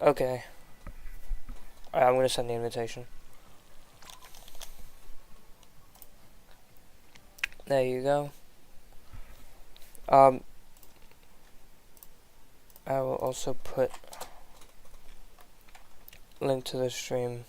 Okay. Alright, I'm gonna send the invitation. There you go. I will also put link to the stream.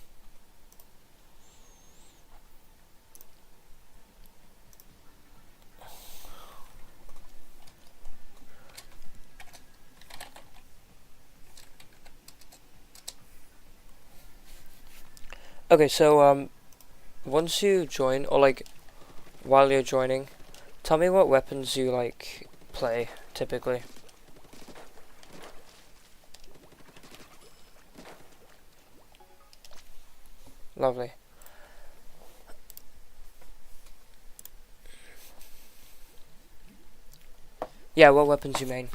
Okay, so once you join, or like while you're joining, tell me what weapons you like play typically. Lovely. Yeah, what weapons you main?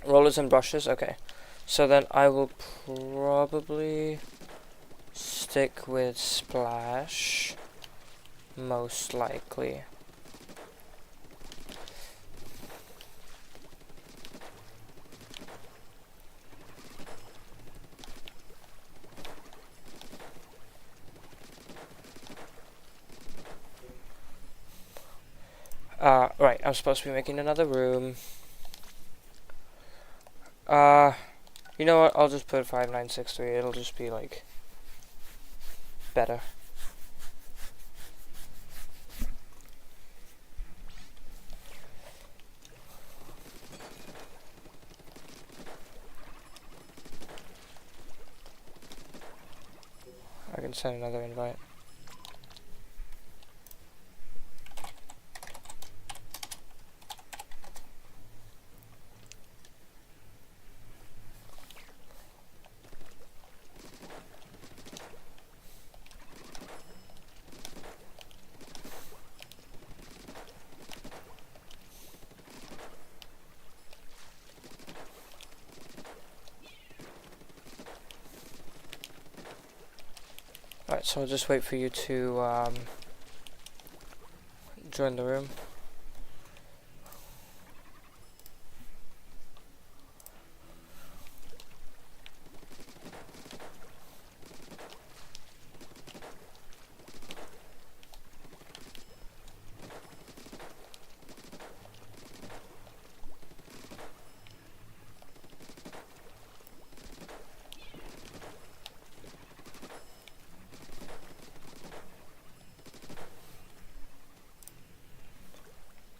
Rollers and brushes? Okay. So then I will probably stick with Splash. Most likely. Right, I'm supposed to be making another room. You know what? I'll just put 5963. It'll just be like better. I can send another invite. Alright, so I'll just wait for you to join the room.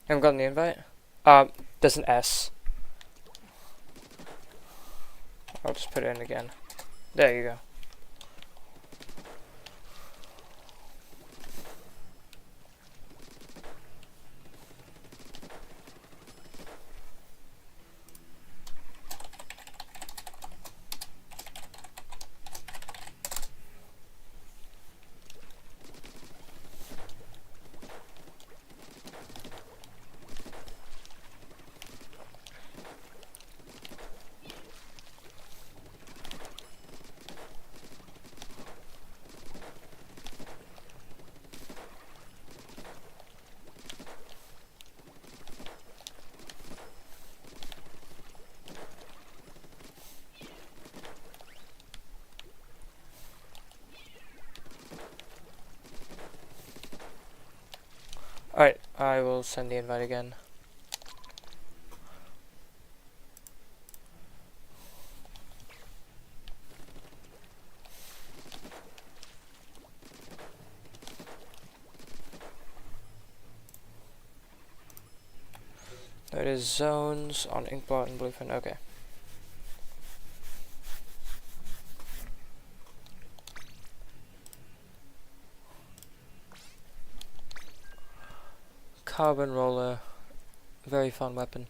Haven't gotten the invite? There's an S. I'll just put it in again. There you go. Alright, I will send the invite again. There it is, zones on Inkblot and Bluefin. Okay. Carbon roller, very fun weapon.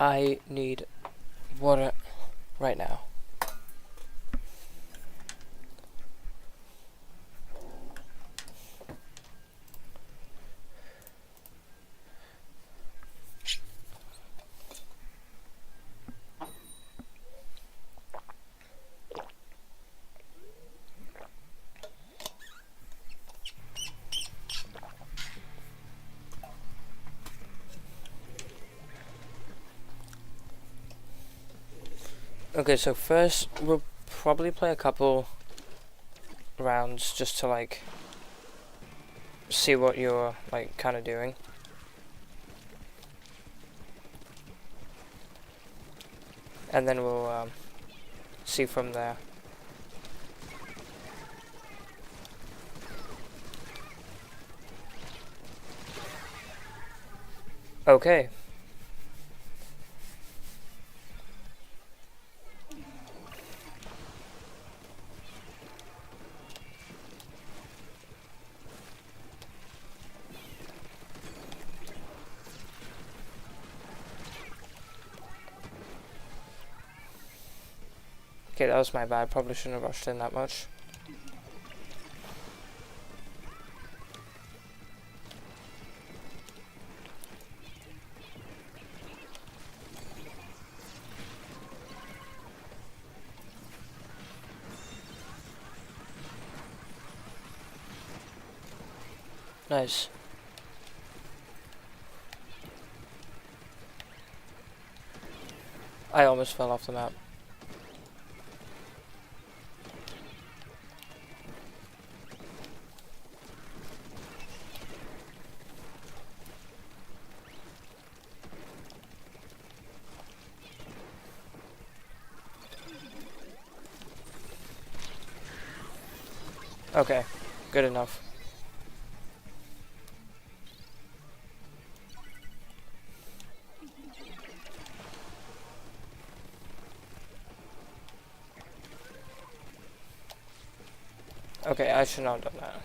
I need water right now. Okay, so first we'll probably play a couple rounds just to like see what you're like kind of doing. And then we'll see from there. Okay. Okay, that was my bad. Probably shouldn't have rushed in that much. Nice. I almost fell off the map. Okay, good enough. Okay, I should not have done that.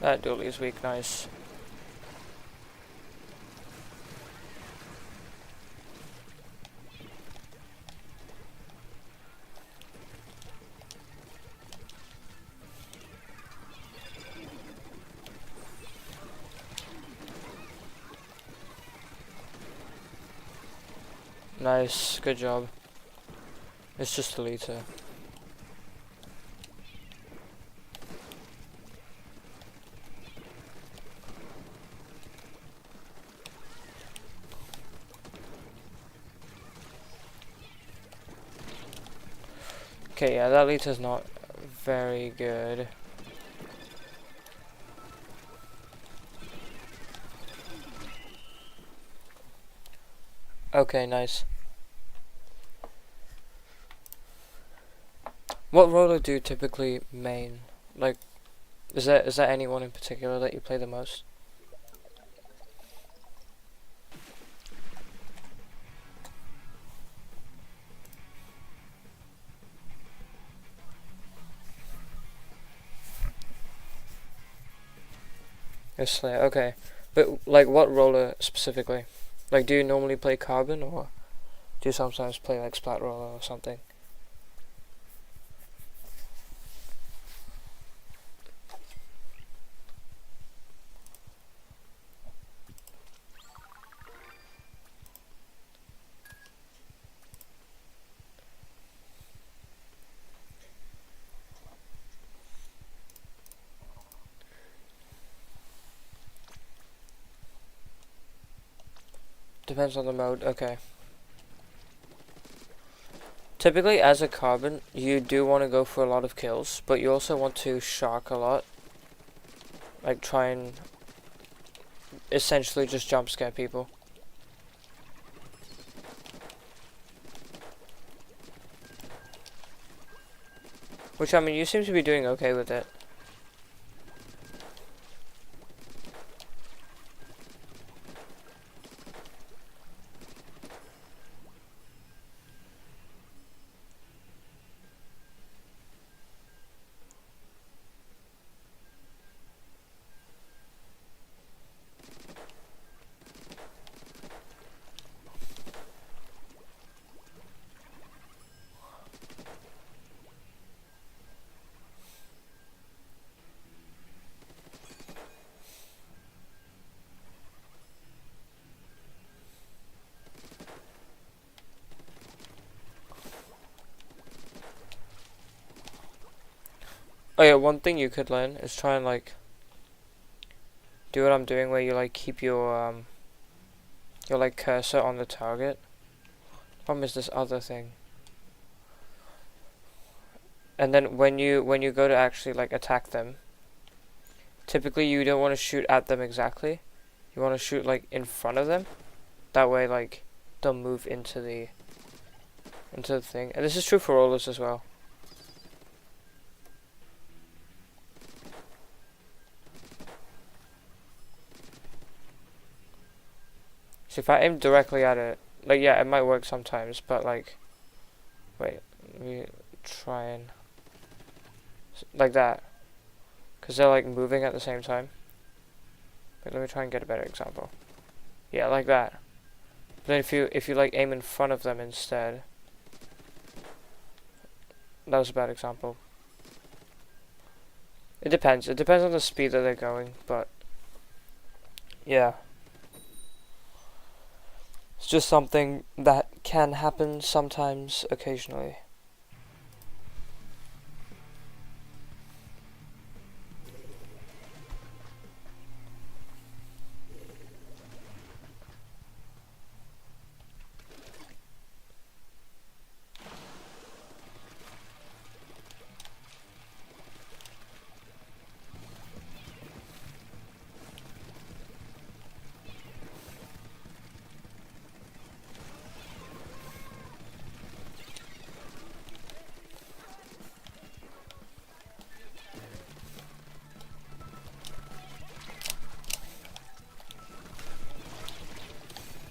That dually is weak, nice. Nice, good job. It's just a liter. Okay, yeah, that liter's not very good. Okay, nice. What roller do you typically main? Like, is there anyone in particular that you play the most? It's Slayer, okay. But, like, what roller specifically? Like, do you normally play Carbon, or do you sometimes play, like, Splat Roller or something? Depends on the mode, okay. Typically, as a Carbon, you do want to go for a lot of kills, but you also want to shark a lot. Like, try and essentially just jump scare people. Which, I mean, you seem to be doing okay with it. Oh yeah, one thing you could learn is try and like do what I'm doing, where you like keep your like cursor on the target. Problem is this other thing. And then when you go to actually like attack them, typically you don't want to shoot at them exactly. You want to shoot like in front of them. That way like they'll move into the thing. And this is true for rollers as well. So if I aim directly at it, like yeah, it might work sometimes, but like wait, let me try and like that. Because they're like moving at the same time. Wait, let me try and get a better example. Yeah, like that. But then if you like aim in front of them instead. That was a bad example. It depends. It depends on the speed that they're going, but yeah. It's just something that can happen sometimes, occasionally.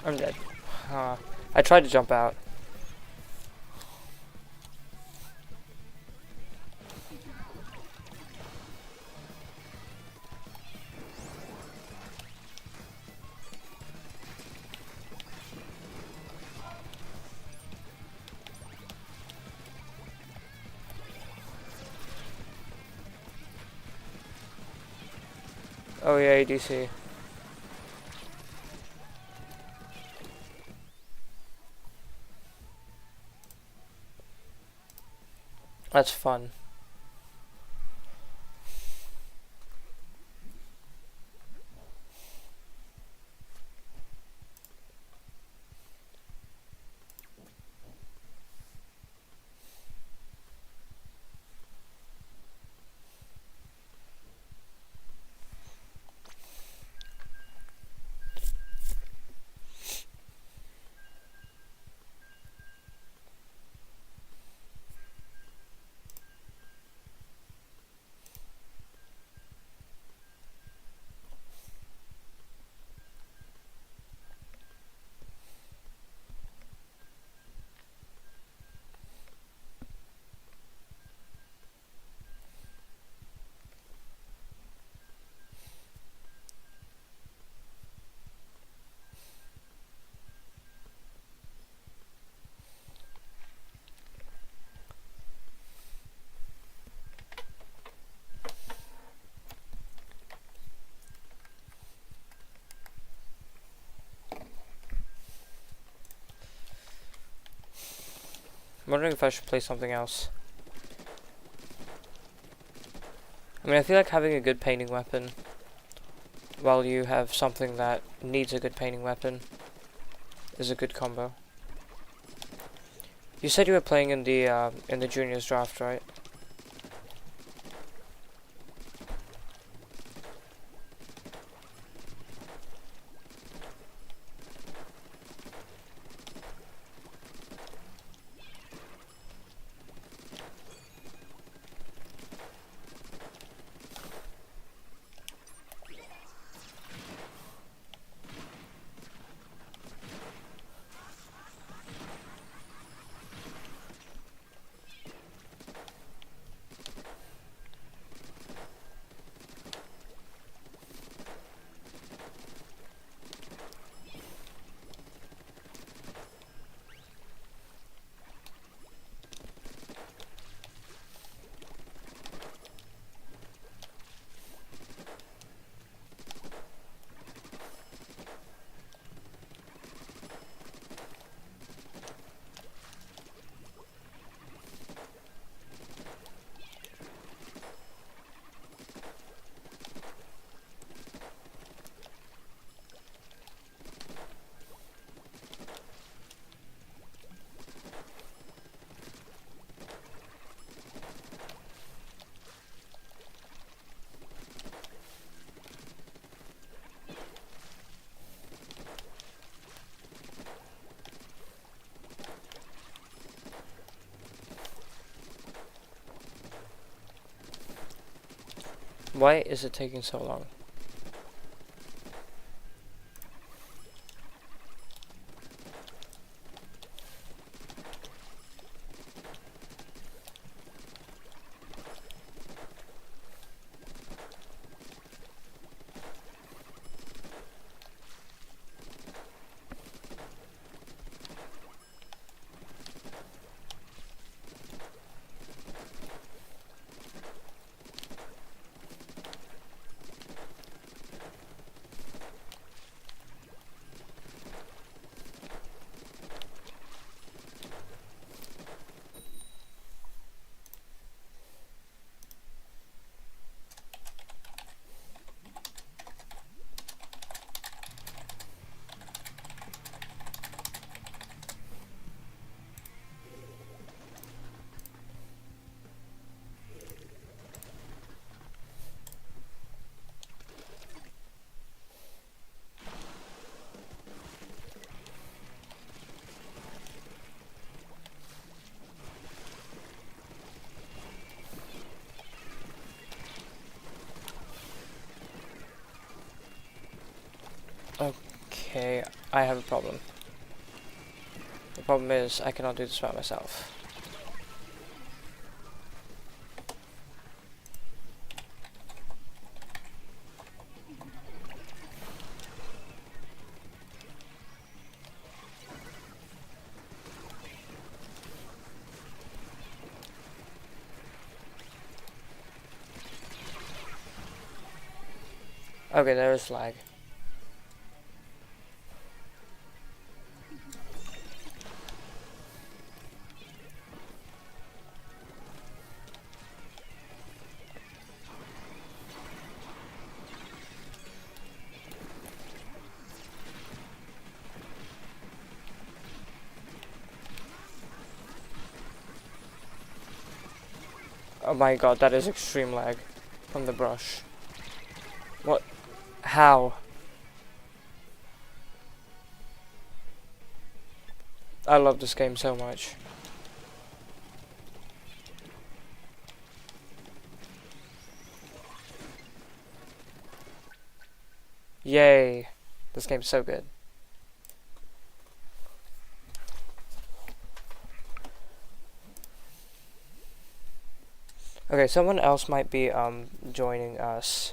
I'm dead. I tried to jump out. Oh yeah, ADC. That's fun. I'm wondering if I should play something else. I mean, I feel like having a good painting weapon while you have something that needs a good painting weapon is a good combo. You said you were playing in the juniors draft, right? Why is it taking so long? Okay, I have a problem. The problem is I cannot do this by myself. Okay, there is lag. Oh my god, that is extreme lag from the brush. What? How? I love this game so much. Yay. This game's so good. Okay, someone else might be joining us.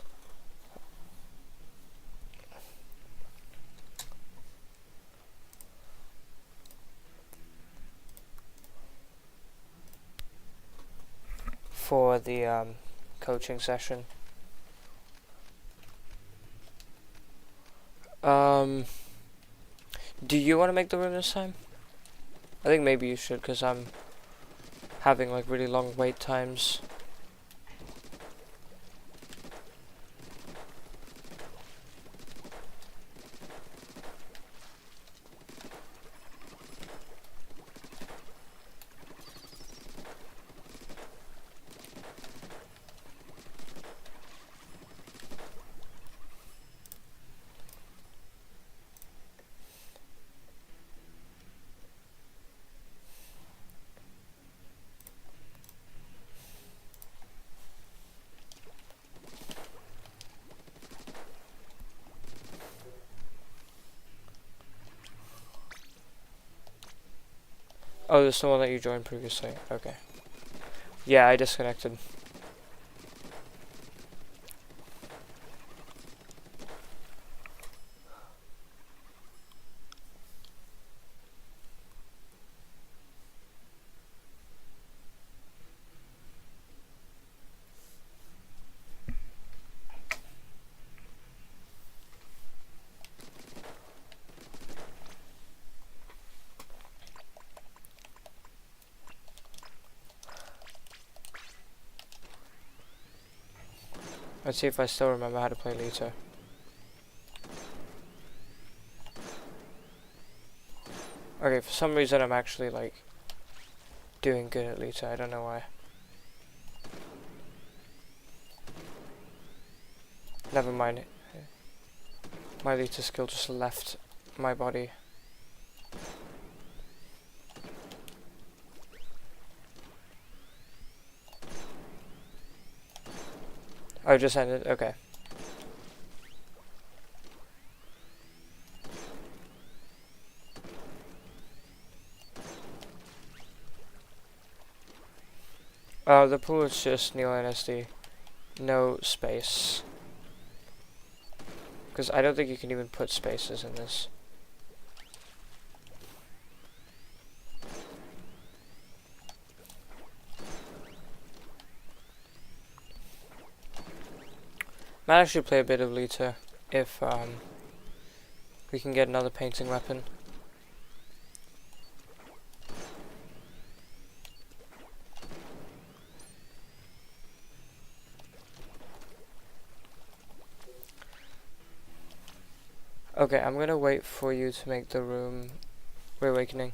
For the coaching session. Do you want to make the room this time? I think maybe you should, because I'm having like really long wait times. Oh, this is the one that you joined previously. Okay. Yeah, I disconnected. Let's see if I still remember how to play Lita. Okay, for some reason I'm actually like doing good at Lita, I don't know why. Never mind. My Lita skill just left my body. Oh, it just ended? Okay. Oh, the pool is just Neo NSD. No space. Because I don't think you can even put spaces in this. Might actually play a bit of Lita if we can get another painting weapon. Okay, I'm gonna wait for you to make the room reawakening.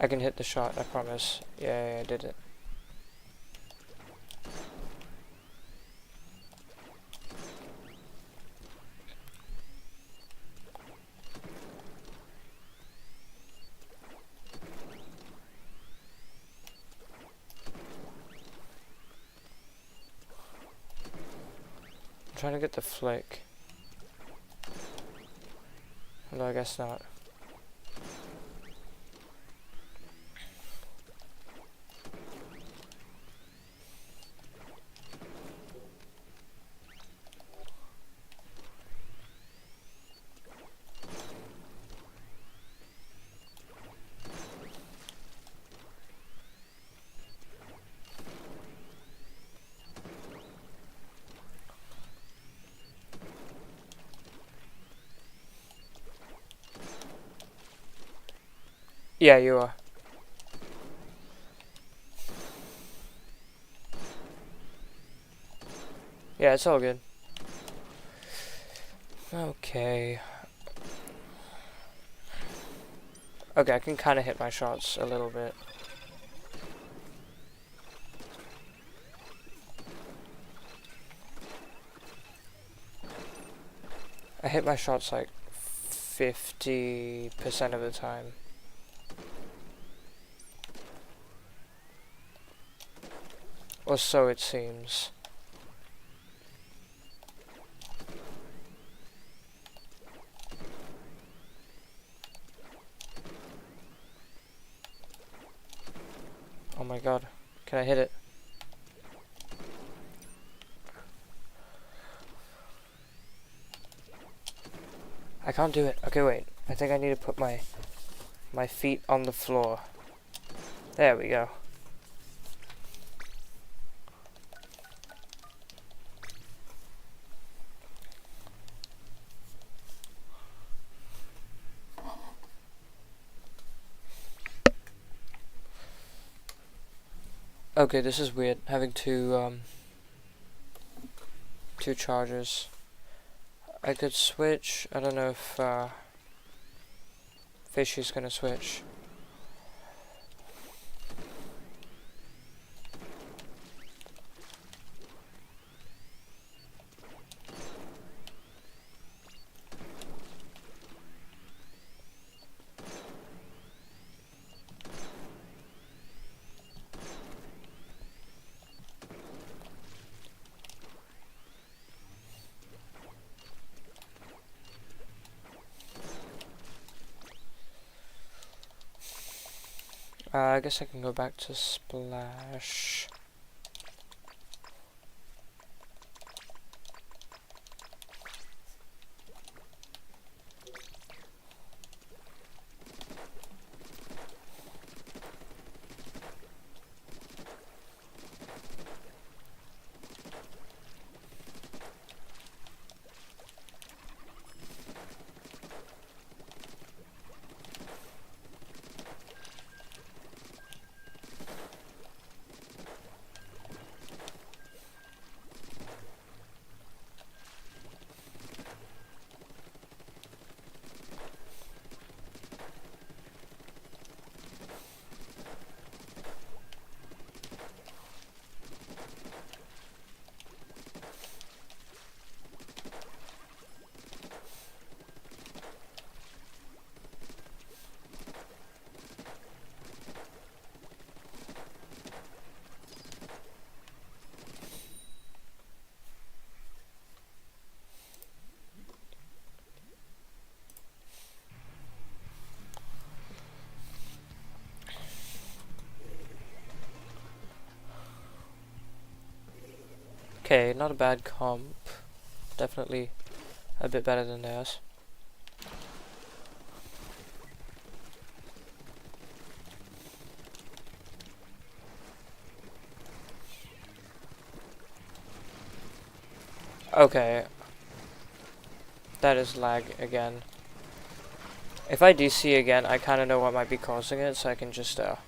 I can hit the shot, I promise. Yeah, I did it. I'm trying to get the flick. No, I guess not. Yeah, you are. Yeah, it's all good. Okay. Okay, I can kind of hit my shots a little bit. I hit my shots like 50% of the time. Or so it seems. Oh my god. Can I hit it? I can't do it. Okay, wait. I think I need to put my feet on the floor. There we go. Okay, this is weird. Having two chargers. I could switch. I don't know if Fishy's gonna switch. I guess I can go back to Splash. Okay, not a bad comp. Definitely a bit better than theirs. Okay. That is lag again. If I DC again, I kind of know what might be causing it, so I can just do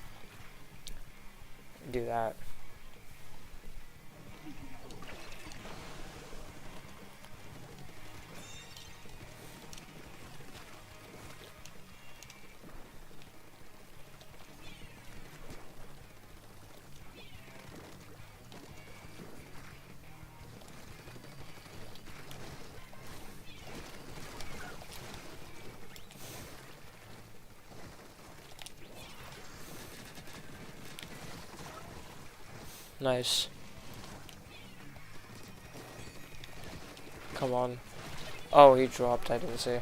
that. Nice. Come on. Oh, he dropped, I didn't see.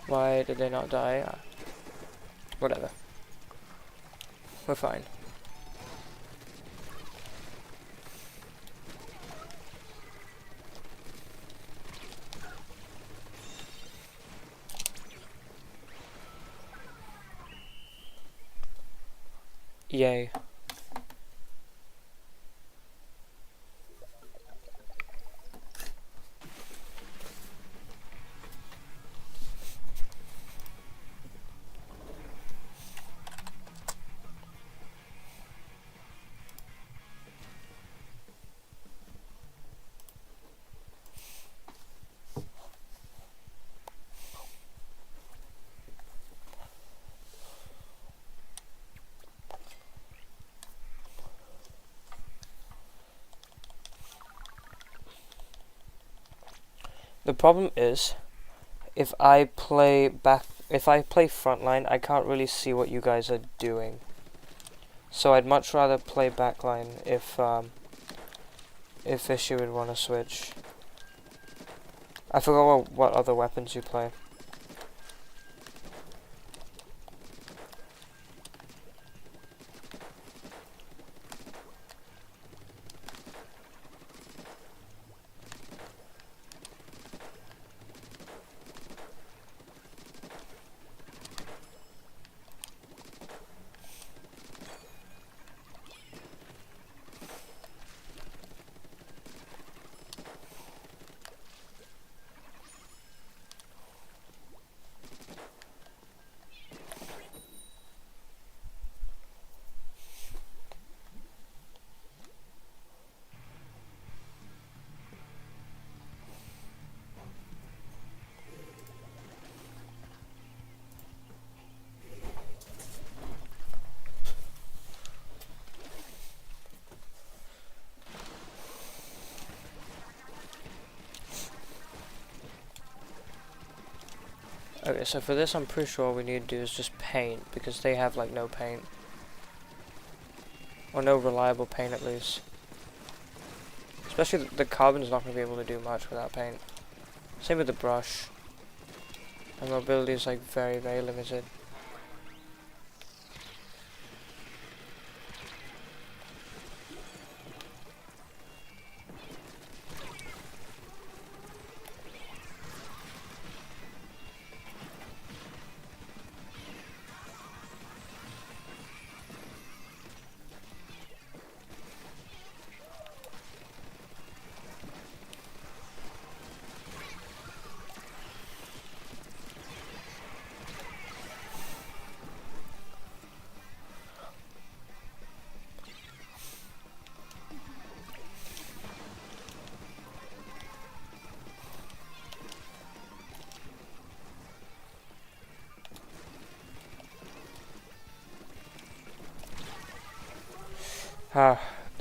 Why did they not die? Whatever. We're fine. Yay. The problem is, if I play frontline, I can't really see what you guys are doing. So I'd much rather play backline if Fishy would want to switch. I forgot what other weapons you play. Okay, so for this I'm pretty sure all we need to do is just paint, because they have like no paint. Or no reliable paint at least. Especially the carbon's not going to be able to do much without paint. Same with the brush. And mobility is like very, very limited.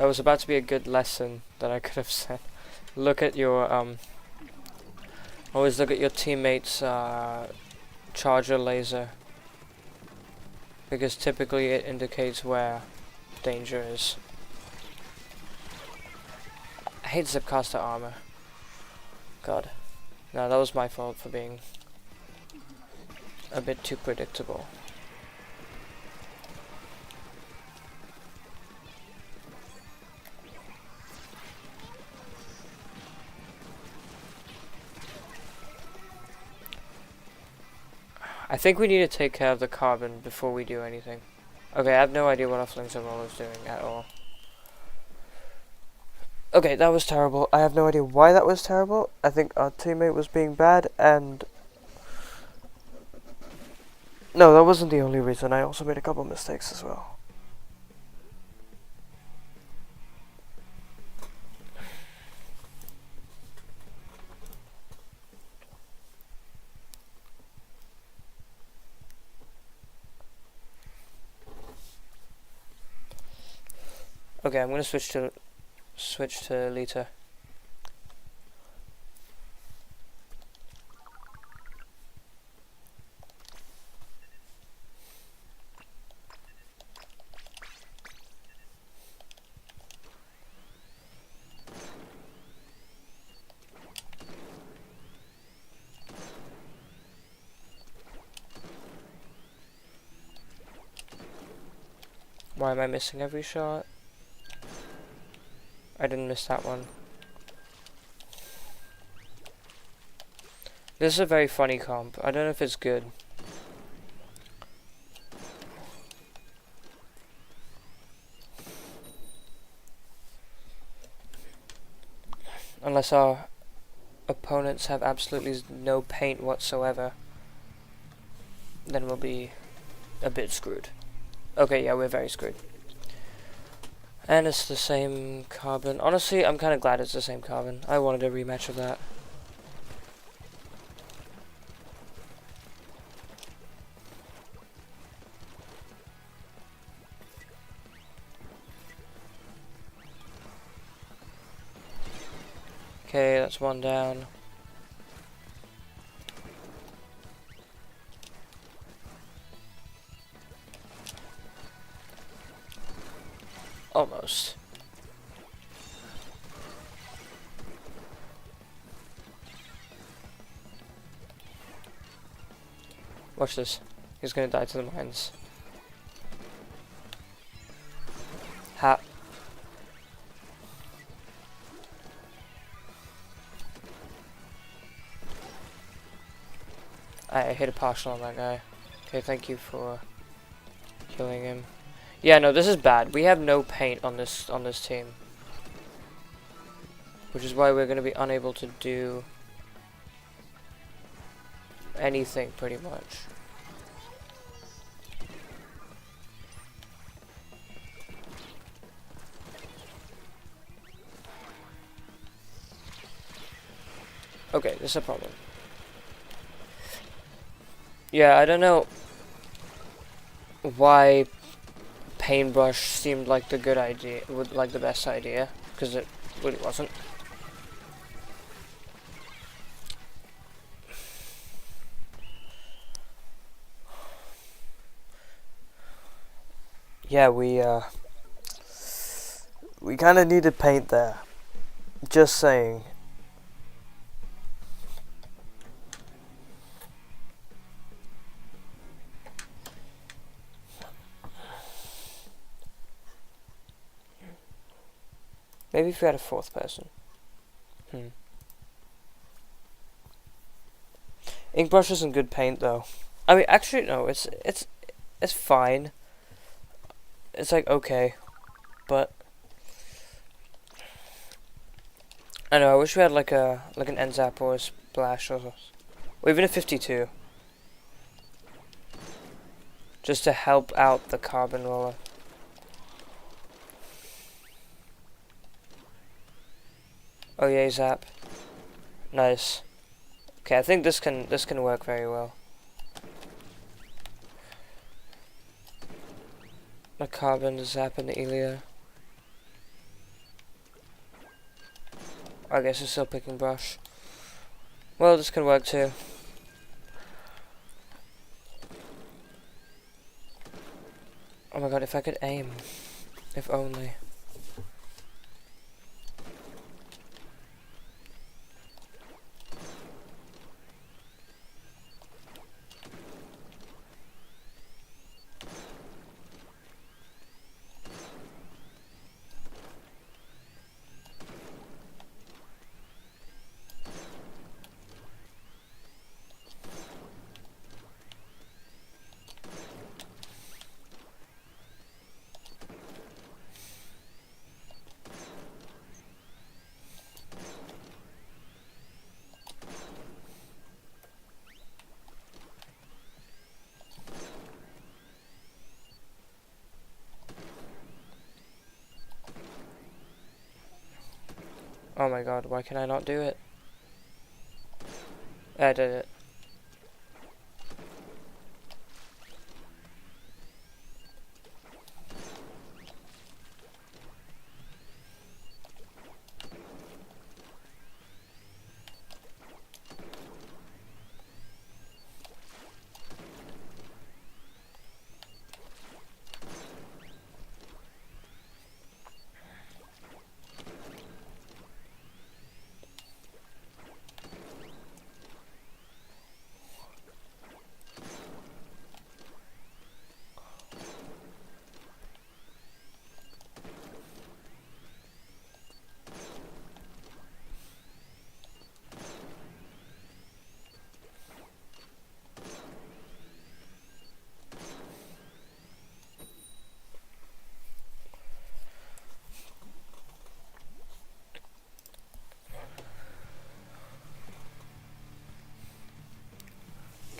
That was about to be a good lesson that I could have said. Look at your always look at your teammates' charger laser, because typically it indicates where danger is. I hate zipcaster armor. God. No, that was my fault for being a bit too predictable. I think we need to take care of the carbon before we do anything. Okay, I have no idea what our flings and rollers doing at all. Okay, that was terrible. I have no idea why that was terrible. I think our teammate was being bad, and... No, that wasn't the only reason. I also made a couple mistakes as well. Okay, I'm gonna switch to Lita. Why am I missing every shot? I didn't miss that one. This is a very funny comp. I don't know if it's good. Unless our opponents have absolutely no paint whatsoever, then we'll be a bit screwed. Okay, yeah, we're very screwed. And it's the same carbon. Honestly, I'm kind of glad it's the same carbon. I wanted a rematch of that. Okay, that's one down. Almost. Watch this. He's gonna die to the mines. Ha. I hit a partial on that guy. Okay, thank you for killing him. Yeah, no, this is bad. We have no paint on this team, which is why we're going to be unable to do anything pretty much. Okay, this is a problem. Yeah, I don't know why paintbrush seemed like the good idea, like the best idea, because it really wasn't. Yeah, we kind of needed paint there. Just saying. Maybe if we had a fourth person. Inkbrush isn't good paint though. I mean, actually no, it's fine. It's like okay, but I know. I wish we had like an N-Zap or a Splash or even a 52, just to help out the carbon roller. Oh yay, Zap. Nice. Okay, I think this can work very well. The carbon, the Zap, and the Elia. I guess it's still picking brush. Well, this can work too. Oh my god, if I could aim. If only. Oh my god, why can I not do it? I did it.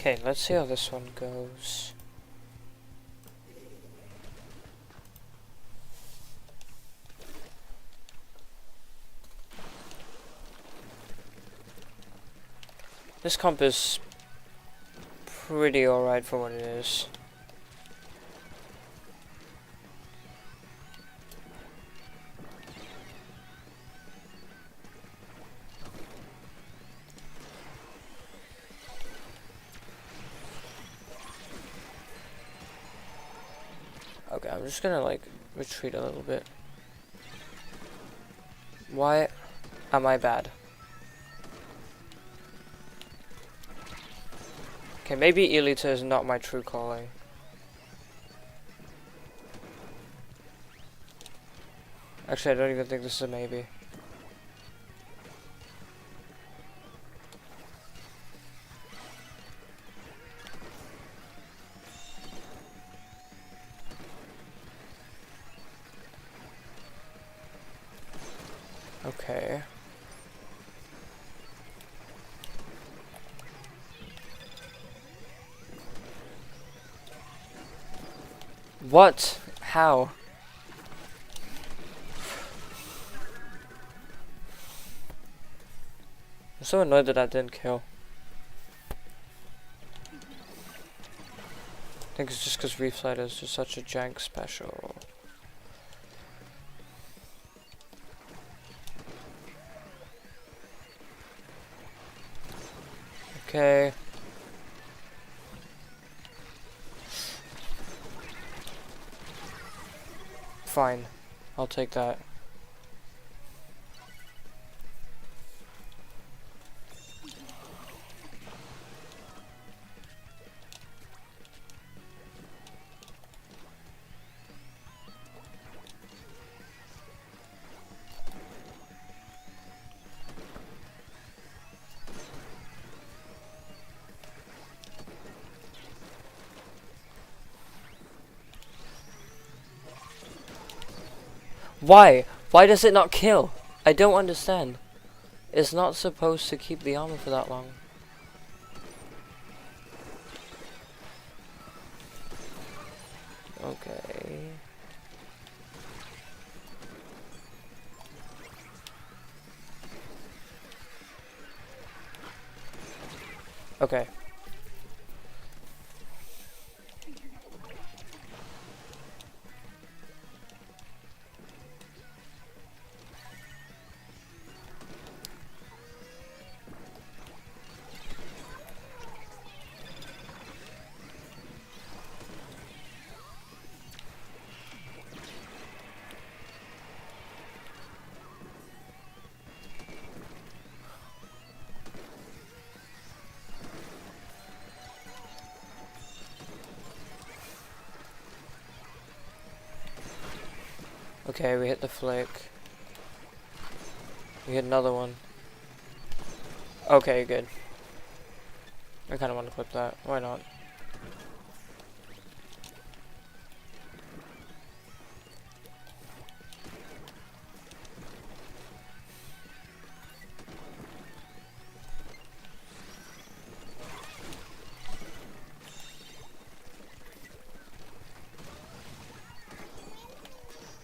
Okay, let's see how this one goes. This comp is pretty alright for what it is. Okay, I'm just gonna like retreat a little bit. Why am I bad? Okay, maybe Elita is not my true calling. Actually, I don't even think this is a maybe. Okay. What? How? I'm so annoyed that I didn't kill. I think it's just because Reef Slide is just such a jank special. Okay. Fine. I'll take that. Why? Why does it not kill? I don't understand. It's not supposed to keep the armor for that long. Okay. Okay. Okay, we hit the flick. We hit another one. Okay, good. I kind of want to clip that. Why not?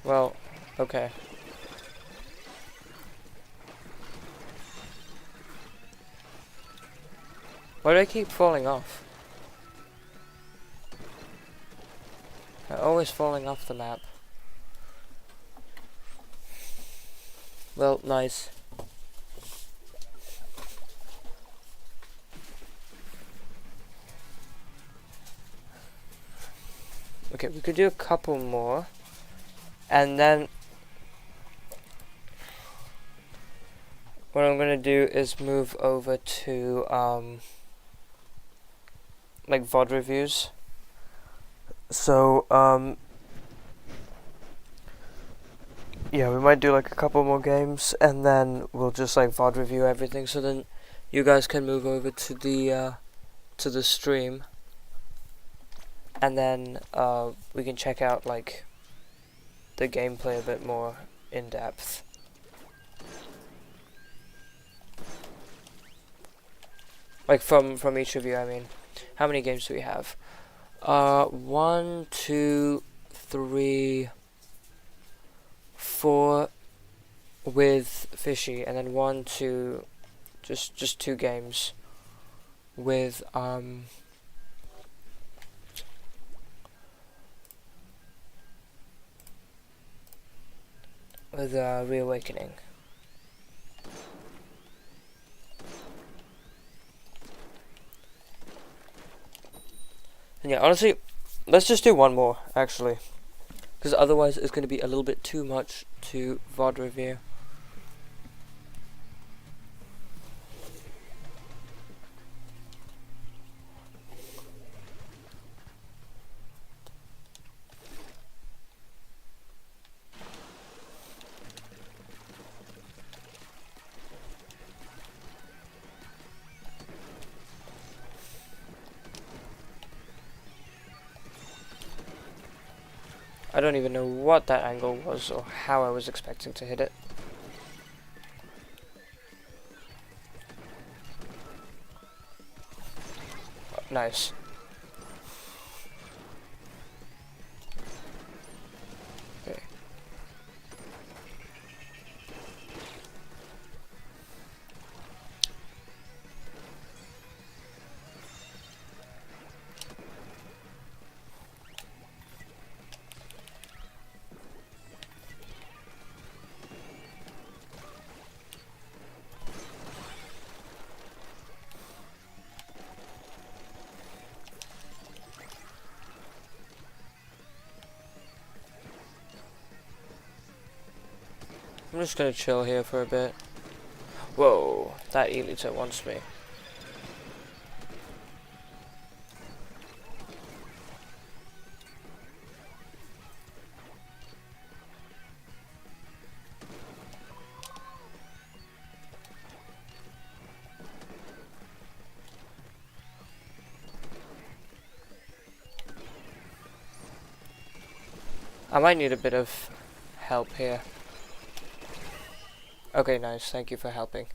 Well, okay. Why do I keep falling off? I'm always falling off the map. Well, nice. Okay, we could do a couple more. And then what I'm gonna do is move over to like VOD reviews. So yeah, we might do like a couple more games and then we'll just like VOD review everything, so then you guys can move over to the stream and then we can check out like the gameplay a bit more in depth. Like from each of you, I mean. How many games do we have? 1, 2, 3, 4 with Fishy, and then 1, 2, just 2 games with Reawakening. And yeah, honestly, let's just do one more, actually. Because otherwise it's going to be a little bit too much to VOD review. I don't even know what that angle was or how I was expecting to hit it. Oh, nice. Okay. I'm just gonna chill here for a bit. Whoa, that Elita wants me. I might need a bit of help here. Okay, nice. Thank you for helping.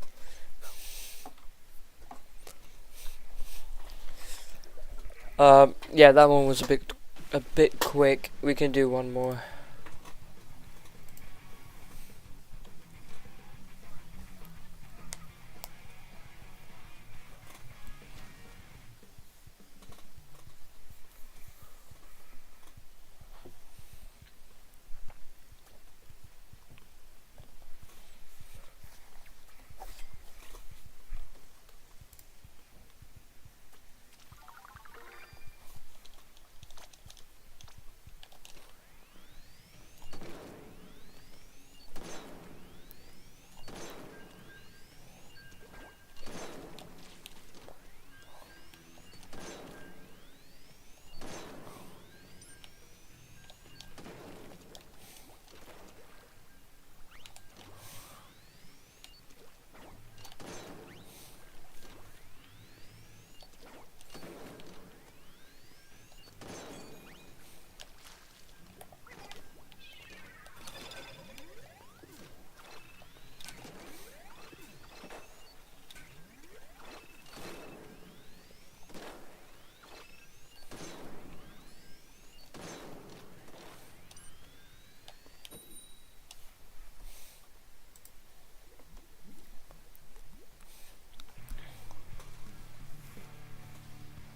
Yeah, that one was a bit quick. We can do one more.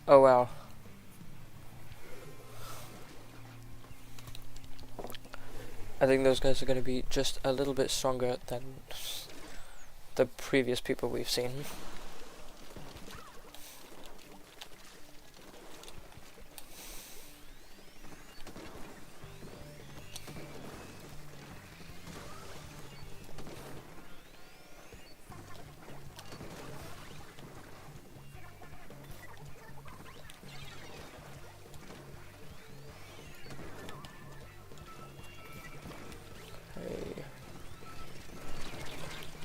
Oh wow. I think those guys are going to be just a little bit stronger than the previous people we've seen.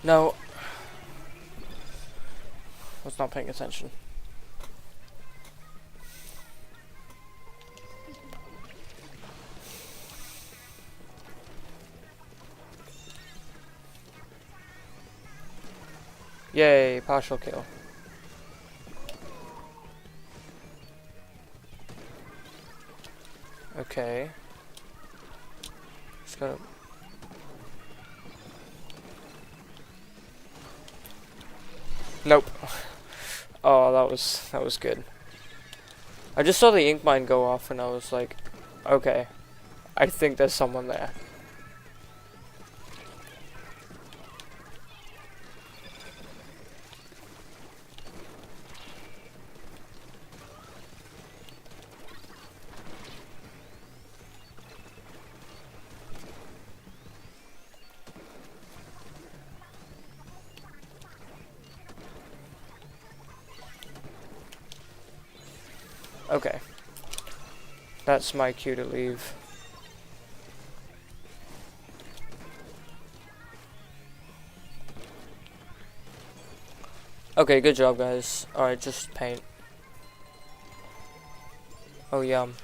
No. I was not paying attention. Yay, partial kill. Okay. Just gotta... Nope. Oh, that was good. I just saw the ink mine go off and I was like, okay, I think there's someone there. Okay. That's my cue to leave. Okay, good job, guys. Alright, just paint. Oh, yum.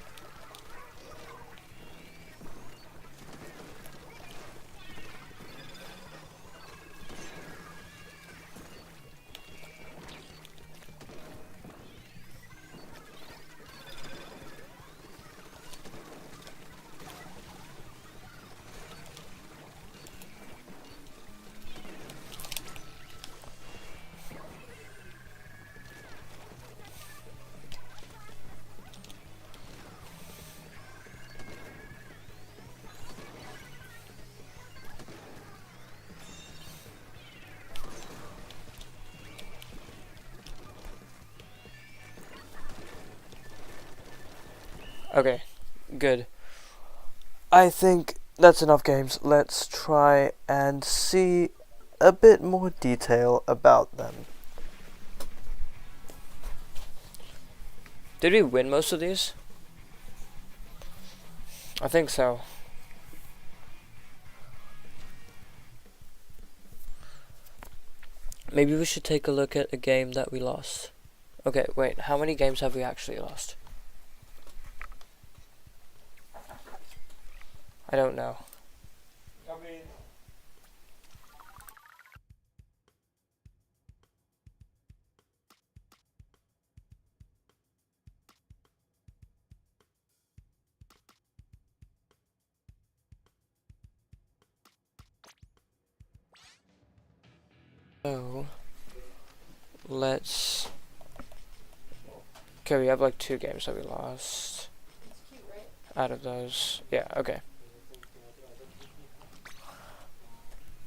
Okay, good. I think that's enough games. Let's try and see a bit more detail about them. Did we win most of these? I think so. Maybe we should take a look at a game that we lost. Okay, wait, how many games have we actually lost? I don't know. So, let's... Okay, we have like 2 games that we lost. Cute, right? Out of those. Yeah, okay.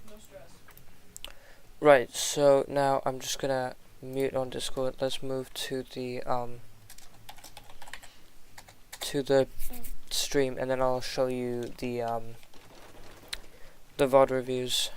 No stress. Right, so now I'm just gonna mute on Discord. Let's move to the stream, and then I'll show you the VOD reviews.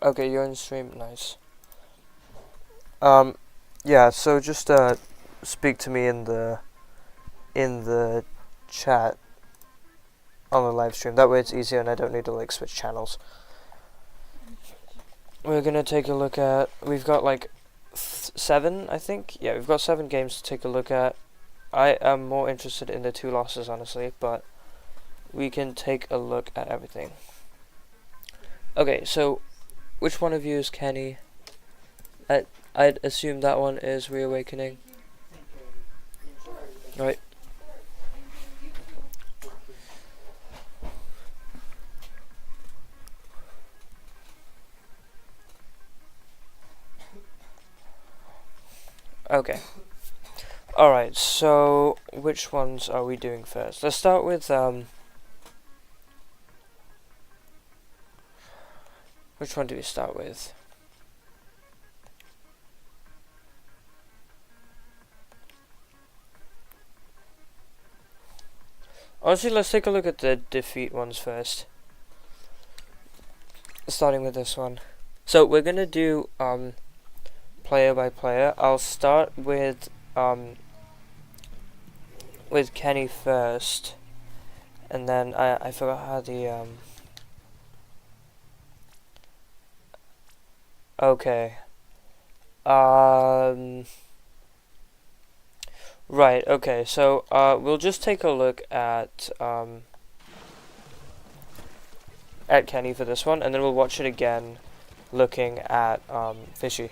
Okay, you're in stream. Nice. Yeah. So just speak to me in the chat on the live stream. That way it's easier, and I don't need to like switch channels. We're gonna take a look at. We've got like 7, I think. Yeah, we've got 7 games to take a look at. I am more interested in the 2 losses, honestly, but we can take a look at everything. Okay, so. Which one of you is Kenny? I'd assume that one is Reawakening. Right. Okay. Alright, so which ones are we doing first? Let's start with which one do we start with? Honestly, let's take a look at the defeat ones first. Starting with this one. So we're gonna do player by player. I'll start with Kenny first, and then I forgot how the okay. Right, okay, so we'll just take a look at Kenny for this one, and then we'll watch it again looking at Fishy.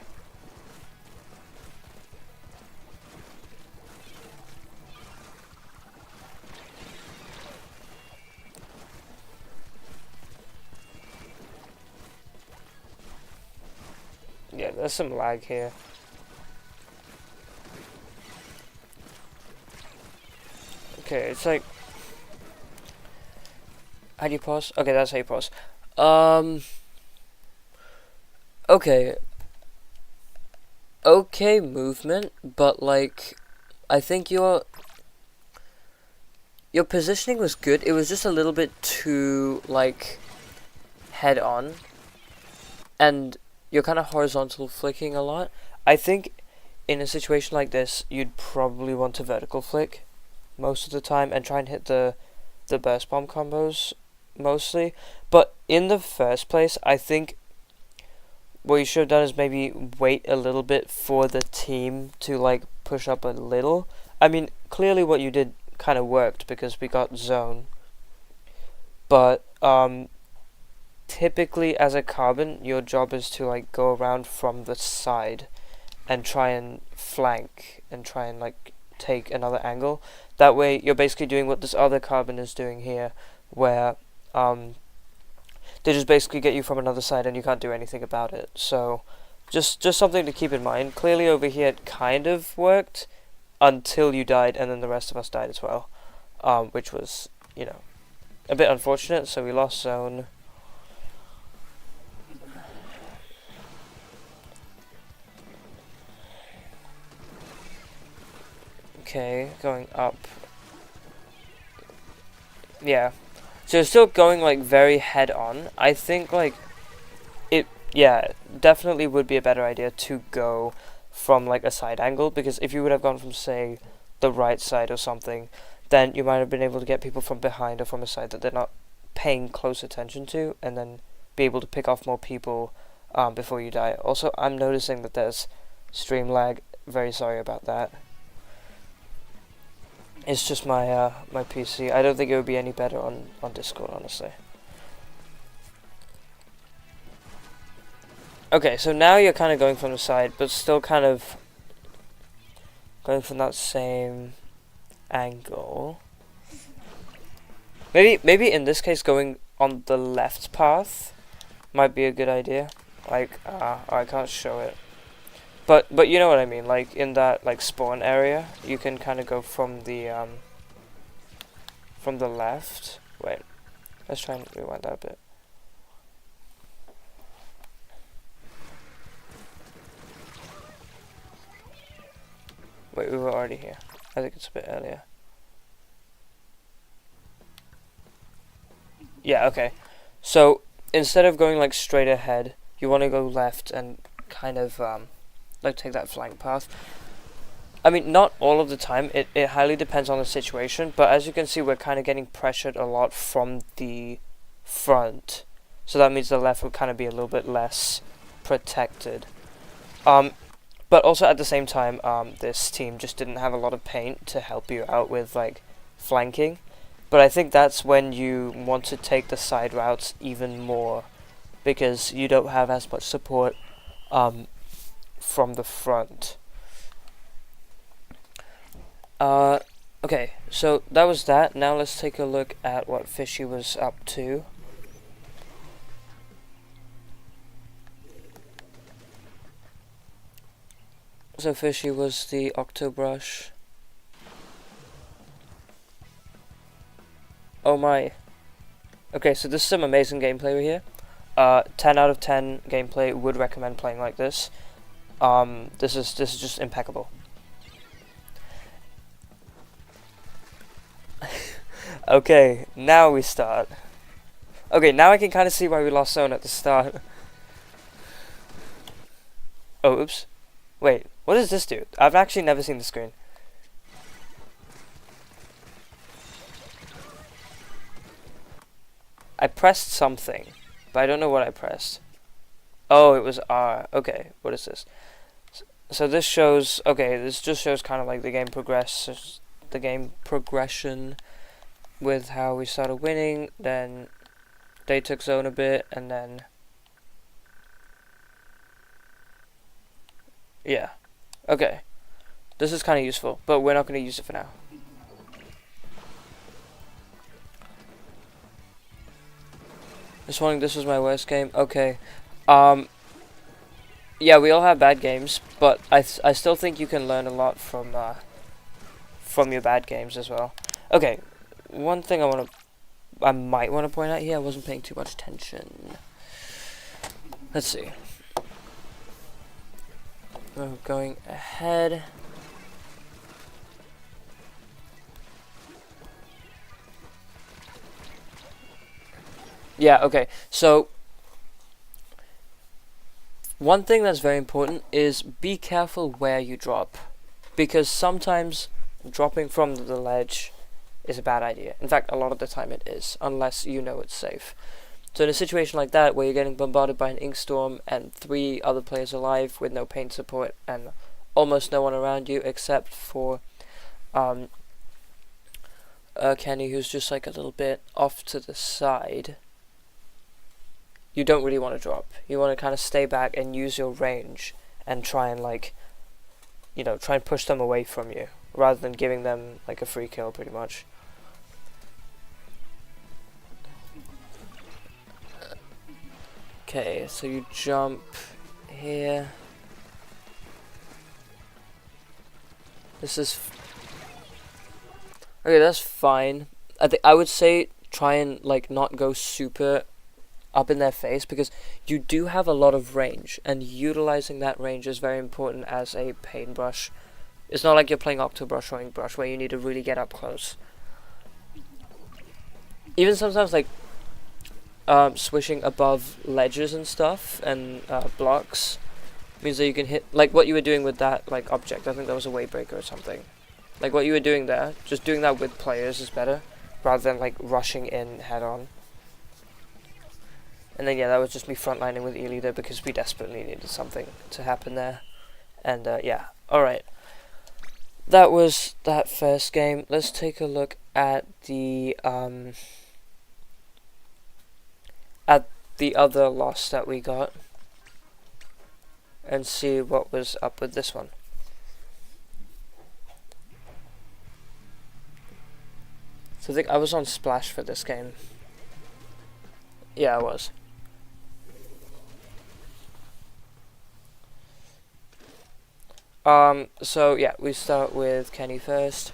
Yeah, there's some lag here. Okay, it's like... How do you pause? Okay, that's how you pause. Okay. Okay movement, but like... I think your positioning was good. It was just a little bit too, like, head on. And you're kind of horizontal flicking a lot. I think in a situation like this, you'd probably want to vertical flick most of the time and try and hit the burst bomb combos mostly. But in the first place, I think what you should have done is maybe wait a little bit for the team to like push up a little. I mean, clearly what you did kind of worked because we got zone. But typically as a carbon, your job is to like go around from the side and try and flank and try and like take another angle. That way you're basically doing what this other carbon is doing here, where they just basically get you from another side and you can't do anything about it. So just something to keep in mind. Clearly over here it kind of worked until you died, and then the rest of us died as well, which was, you know, a bit unfortunate. So we lost zone. Okay, going up. Yeah. So it's still going like very head on. I think like it, yeah, definitely would be a better idea to go from like a side angle, because if you would have gone from say the right side or something, then you might have been able to get people from behind or from a side that they're not paying close attention to, and then be able to pick off more people before you die. Also, I'm noticing that there's stream lag. Very sorry about that. It's just my my PC. I don't think it would be any better on Discord, honestly. Okay, so now you're kind of going from the side, but still kind of going from that same angle. Maybe in this case going on the left path might be a good idea. Like, I can't show it. But you know what I mean, like in that like spawn area, you can kind of go from the left. Wait, let's try and rewind that a bit. Wait, we were already here. I think it's a bit earlier. Yeah, okay. So instead of going like straight ahead, you want to go left and kind of like take that flank path. I mean, not all of the time. It highly depends on the situation. But as you can see, we're kind of getting pressured a lot from the front. So that means the left will kind of be a little bit less protected. But also at the same time, this team just didn't have a lot of paint to help you out with like flanking. But I think that's when you want to take the side routes even more, because you don't have as much support from the front. Okay, so that was that. Now let's take a look at what Fishy was up to. So Fishy was the Octobrush. Oh my. Okay, so this is some amazing gameplay right here. 10 out of 10 gameplay. Would recommend playing like this. This is just impeccable. Okay, now we start. Okay, now I can kind of see why we lost zone at the start. Oh, oops. Wait, what does this do? I've actually never seen the screen. I pressed something, but I don't know what I pressed. Oh, it was R. Okay, what is this? So this shows, okay, this just shows kind of like the game progression with how we started winning, then they took zone a bit, and then yeah. Okay. This is kind of useful, but we're not going to use it for now. This was my worst game. Okay. Yeah, we all have bad games, but I still think you can learn a lot from your bad games as well. Okay. One thing I might want to point out here, I wasn't paying too much attention. Let's see. We're going ahead. Yeah, okay. So, one thing that's very important is be careful where you drop. Because sometimes dropping from the ledge is a bad idea. In fact, a lot of the time it is, unless you know it's safe. So in a situation like that, where you're getting bombarded by an ink storm and 3 other players alive with no paint support and almost no one around you except for Kenny, who's just like a little bit off to the side, you don't really want to drop. You want to kind of stay back and use your range and try and try and push them away from you rather than giving them like a free kill pretty much. Okay, so you jump here. This is okay, that's fine. I would say try and not go super up in their face, because you do have a lot of range, and utilizing that range is very important as a paintbrush. It's not like you're playing Octobrush or Inkbrush where you need to really get up close. Even sometimes swishing above ledges and stuff and blocks means that you can hit what you were doing with that object. I think that was a wave breaker or something. Like what you were doing there, just doing that with players is better rather than rushing in head on. And then yeah, that was just me frontlining with E-Leader because we desperately needed something to happen there. And yeah, alright. That was that first game. Let's take a look at the other loss that we got and see what was up with this one. So I think I was on Splash for this game. Yeah, I was. So yeah, we start with Kenny first.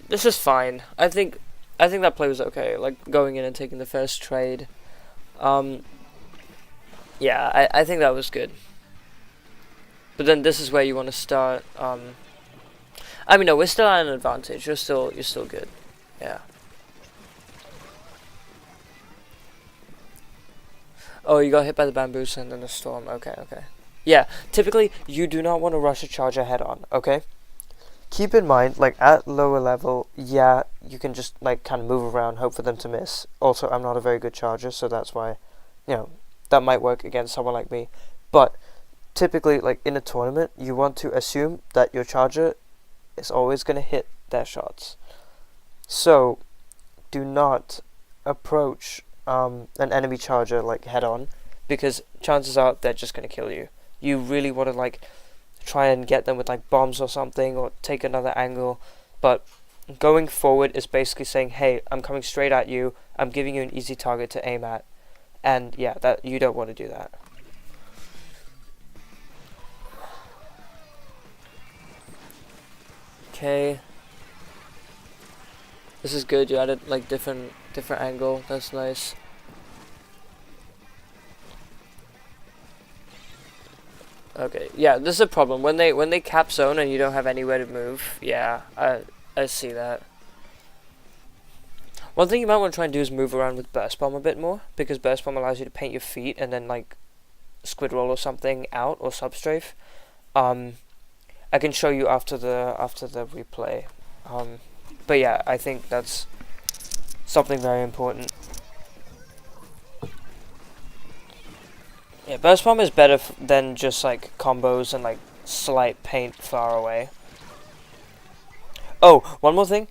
This is fine. I think that play was okay. Going in and taking the first trade. Yeah, I think that was good. But then this is where you want to start. I mean, no, we're still at an advantage. You're still good. Yeah. Oh, you got hit by the bamboos and then the storm. Okay. Yeah, typically you do not want to rush a charger head on. Okay. Keep in mind, at lower level, yeah, you can just kind of move around, hope for them to miss. Also, I'm not a very good charger, so that's why, that might work against someone like me. But typically, in a tournament, you want to assume that your charger is always going to hit their shots. So do not approach an enemy charger like head on, because chances are they're just gonna kill you. You really want to like try and get them with like bombs or something, or take another angle. But going forward is basically saying, hey, I'm coming straight at you, I'm giving you an easy target to aim at, and yeah, that you don't want to do that. Okay, this is good. You added like different angle. That's nice. Okay, yeah, this is a problem when they cap zone and you don't have anywhere to move. Yeah, I see that. One thing you might want to try and do is move around with burst bomb a bit more, because burst bomb allows you to paint your feet and then like squid roll or something out, or substrafe. I can show you after the replay. But yeah, I think that's something very important. Yeah, burst bomb is better than just like combos and like slight paint far away. Oh, one more thing.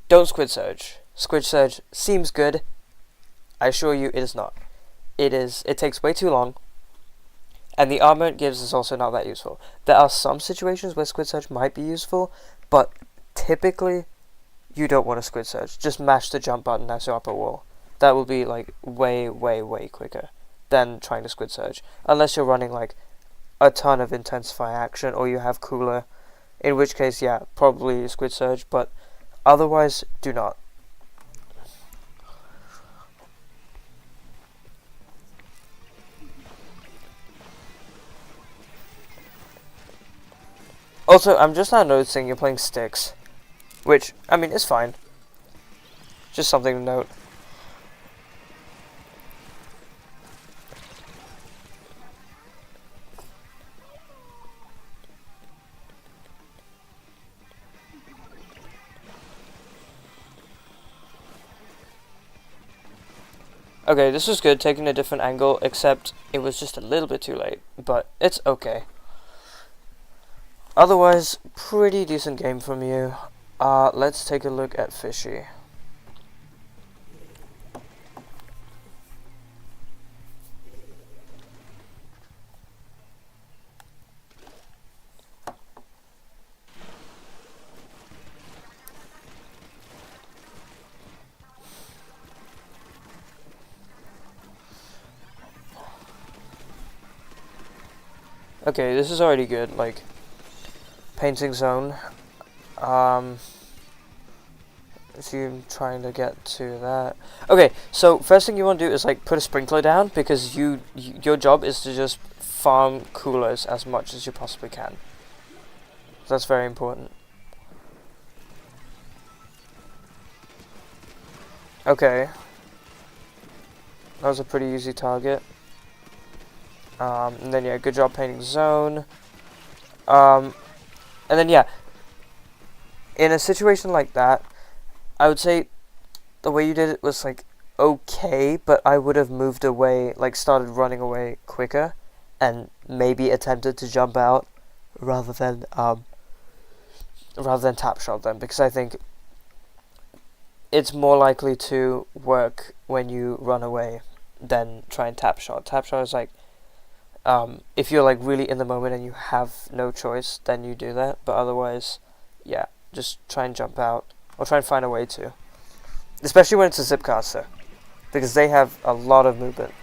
Don't squid surge. Squid surge seems good. I assure you it is not. It takes way too long. And the armor it gives is also not that useful. There are some situations where squid surge might be useful, but typically you don't want to squid surge. Just mash the jump button as your upper wall. That will be like way quicker than trying to squid surge. Unless you're running like a ton of intensify action, or you have cooler, in which case yeah, probably squid surge, but otherwise do not. Also, I'm just now noticing you're playing sticks, which, I mean, is fine. Just something to note. Okay, this was good, taking a different angle, except it was just a little bit too late, but it's okay. Otherwise, pretty decent game from you. Let's take a look at Fishy. Okay, this is already good, like painting zone. So I'm trying to get to that. Okay, so first thing you want to do is like put a sprinkler down, because your job is to just farm coolers as much as you possibly can. That's very important. Okay, that was a pretty easy target. And then yeah, good job painting zone. And then yeah, in a situation like that, I would say the way you did it was like okay, but I would have moved away, like started running away quicker, and maybe attempted to jump out rather than tap shot them, because I think it's more likely to work when you run away than try and tap shot. Tap shot is like, if you're like really in the moment and you have no choice, then you do that. But otherwise, yeah, just try and jump out, or try and find a way to. Especially when it's a zipcaster, because they have a lot of movement.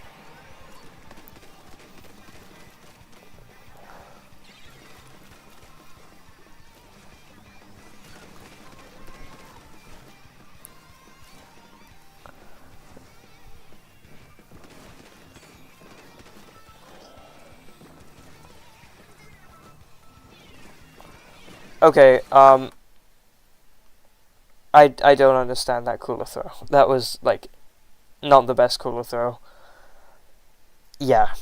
Okay, I don't understand that cooler throw. That was, like, not the best cooler throw. Yeah.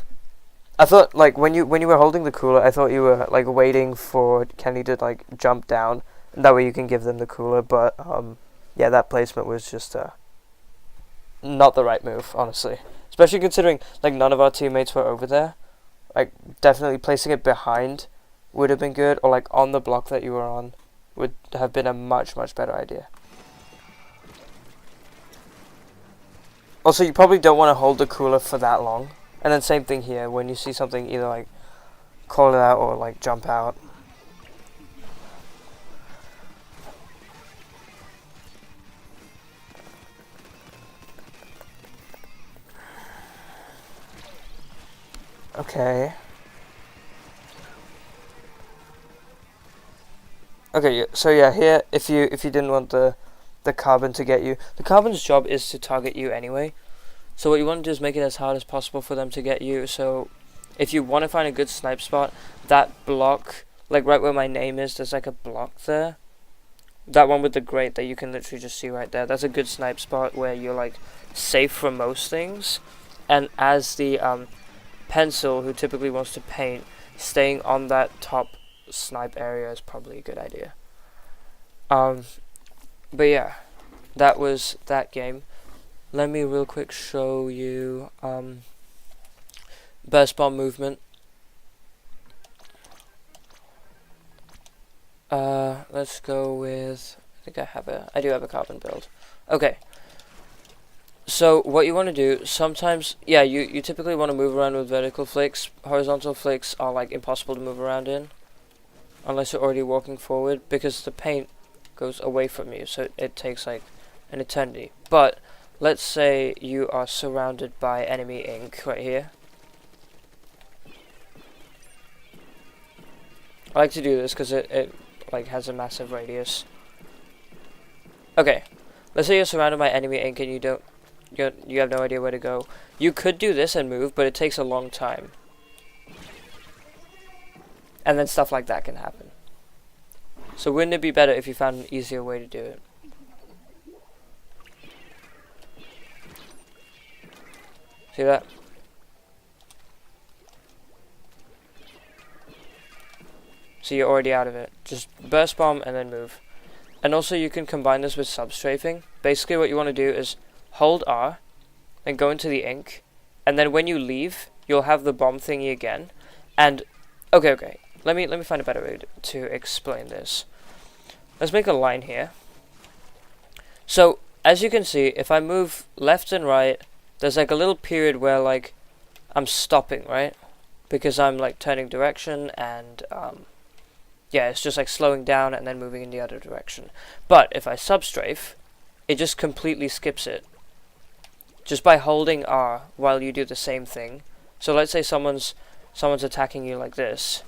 I thought, like, when you were holding the cooler, I thought you were, like, waiting for Kenny to, like, jump down, and that way you can give them the cooler, but, yeah, that placement was just, not the right move, honestly. Especially considering, like, none of our teammates were over there. Like, definitely placing it behind would have been good, or, like, on the block that you were on. would have been a much better idea. Also, you probably don't want to hold the cooler for that long. And then same thing here, when you see something, either like call it out or like jump out. Okay. Okay, so yeah, here, if you didn't want the carbon to get you, the carbon's job is to target you anyway. So what you want to do is make it as hard as possible for them to get you. So if you want to find a good snipe spot, that block, like right where my name is, there's like a block there. That one with the grate that you can literally just see right there. That's a good snipe spot where you're like safe from most things. And as the pencil, who typically wants to paint, staying on that top snipe area is probably a good idea. But yeah, that was that game. Let me real quick show you burst bomb movement. Let's go with, I think I do have a carbon build. Okay. So what you want to do, sometimes, yeah, you typically want to move around with vertical flicks. Horizontal flicks are like impossible to move around in, unless you're already walking forward, because the paint goes away from you, so it takes like an eternity. But let's say you are surrounded by enemy ink right here. I like to do this because it like has a massive radius. Okay, let's say you're surrounded by enemy ink and you have no idea where to go. You could do this and move, but it takes a long time. And then stuff like that can happen. So wouldn't it be better if you found an easier way to do it? See that? So you're already out of it. Just burst bomb and then move. And also you can combine this with substrafing. Basically what you want to do is hold R and go into the ink, and then when you leave you'll have the bomb thingy again. And okay, let me find a better way to explain this. Let's make a line here. So as you can see, if I move left and right, there's like a little period where like I'm stopping, right? Because I'm like turning direction, and yeah, it's just like slowing down and then moving in the other direction. But if I substrafe, it just completely skips it. Just by holding R while you do the same thing. So let's say someone's attacking you like this.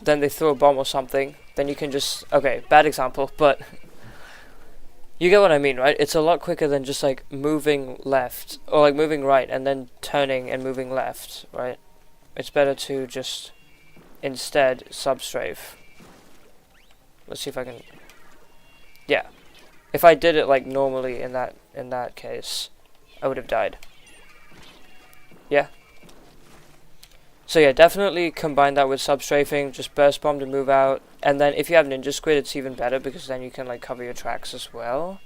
Then they throw a bomb or something. Then you can just, okay, bad example, but you get what I mean, right? It's a lot quicker than just like moving left or like moving right and then turning and moving left, right? It's better to just instead substrafe. Let's see if I can. Yeah, if I did it like normally in that case, I would have died. Yeah. So yeah, definitely combine that with substrafing. Just burst bomb to move out, and then if you have ninja squid, it's even better because then you can like cover your tracks as well.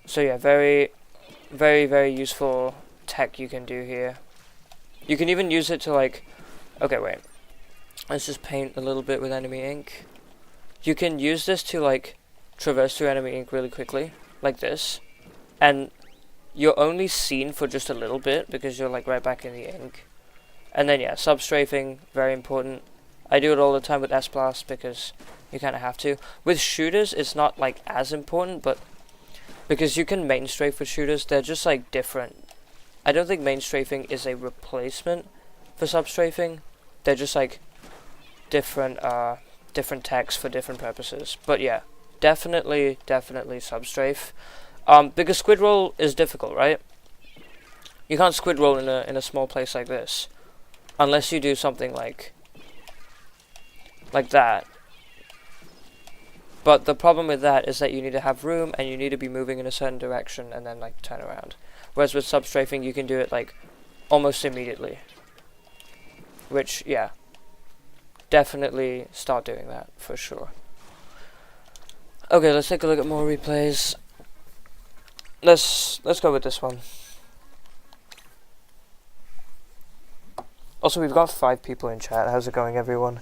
So yeah, very useful tech you can do here. You can even use it to like, okay, wait, let's just paint a little bit with enemy ink. You can use this to like traverse through enemy ink really quickly, like this, and you're only seen for just a little bit because you're like right back in the ink. And then yeah, substrafing, very important. I do it all the time with S-Blast because you kind of have to. With shooters, it's not like as important, but because you can main strafe with shooters, they're just like different. I don't think main strafing is a replacement for substrafing. They're just like different techs for different purposes. But yeah, definitely substrafe. Because squid roll is difficult, right? You can't squid roll in a small place like this, unless you do something like that. But the problem with that is that you need to have room and you need to be moving in a certain direction and then like turn around. Whereas with substrafing, you can do it like almost immediately. Which, yeah, definitely start doing that for sure. Okay, let's take a look at more replays. Let's go with this one. Also, we've got 5 people in chat. How's it going, everyone?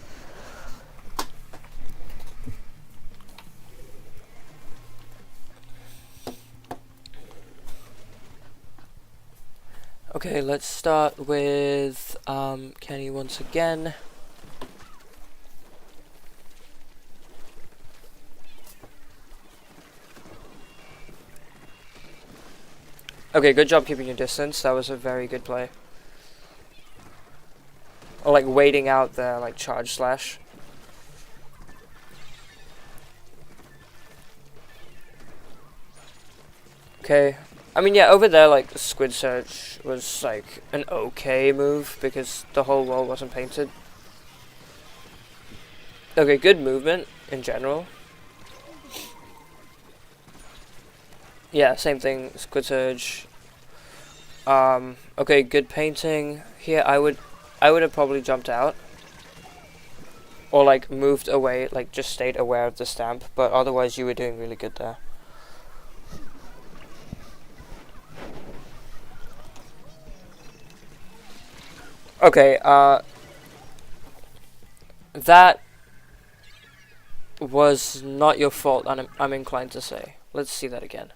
Okay, let's start with Kenny once again. Okay, good job keeping your distance. That was a very good play. Or like waiting out the like charge slash. Okay. I mean, yeah, over there, like, Squid Search was, like, an okay move because the whole wall wasn't painted. Okay, good movement in general. Yeah, same thing, Squid Surge. Okay, good painting. Here, I would have probably jumped out. Or, like, moved away, like, just stayed aware of the stamp. But otherwise, you were doing really good there. Okay, that was not your fault, I'm inclined to say. Let's see that again.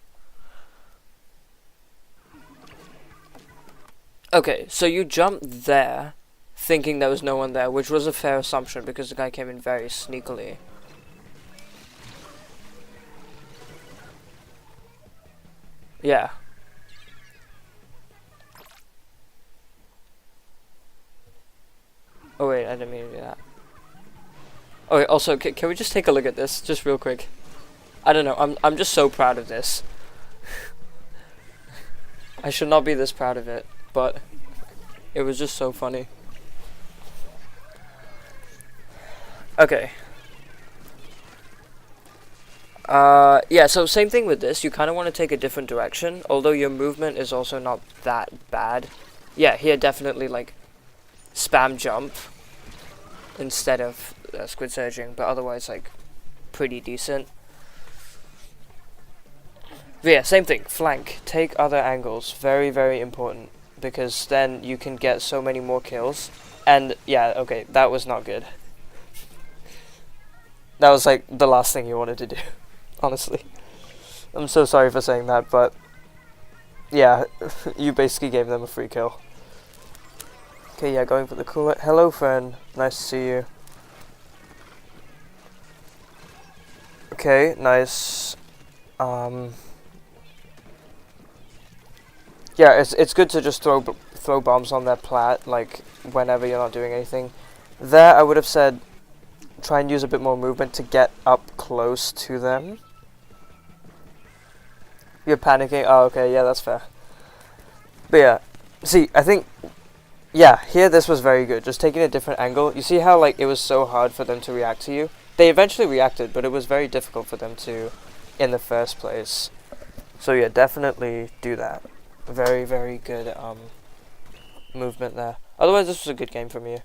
Okay, so you jumped there, thinking there was no one there, which was a fair assumption because the guy came in very sneakily. Yeah. Oh wait, I didn't mean to do that. Okay, also, can we just take a look at this, just real quick? I don't know, I'm just so proud of this. I should not be this proud of it, but it was just so funny. Okay. Yeah, so same thing with this. You kind of want to take a different direction, although your movement is also not that bad. Yeah, here definitely, like, spam jump instead of squid surging, but otherwise, like, pretty decent. But yeah, same thing. Flank. Take other angles. Very, very important, because then you can get so many more kills. And, yeah, okay, that was not good. That was, like, the last thing you wanted to do, honestly. I'm so sorry for saying that, but yeah, you basically gave them a free kill. Okay, yeah, going for the cooler. Hello, friend. Nice to see you. Okay, nice. Yeah, it's good to just throw bombs on their plat, like, whenever you're not doing anything. There, I would have said, try and use a bit more movement to get up close to them. You're panicking? Oh, okay, yeah, that's fair. But yeah, see, I think, yeah, here this was very good. Just taking a different angle. You see how, like, it was so hard for them to react to you? They eventually reacted, but it was very difficult for them to in the first place. So yeah, definitely do that. Very, very good movement there. Otherwise, this was a good game from you.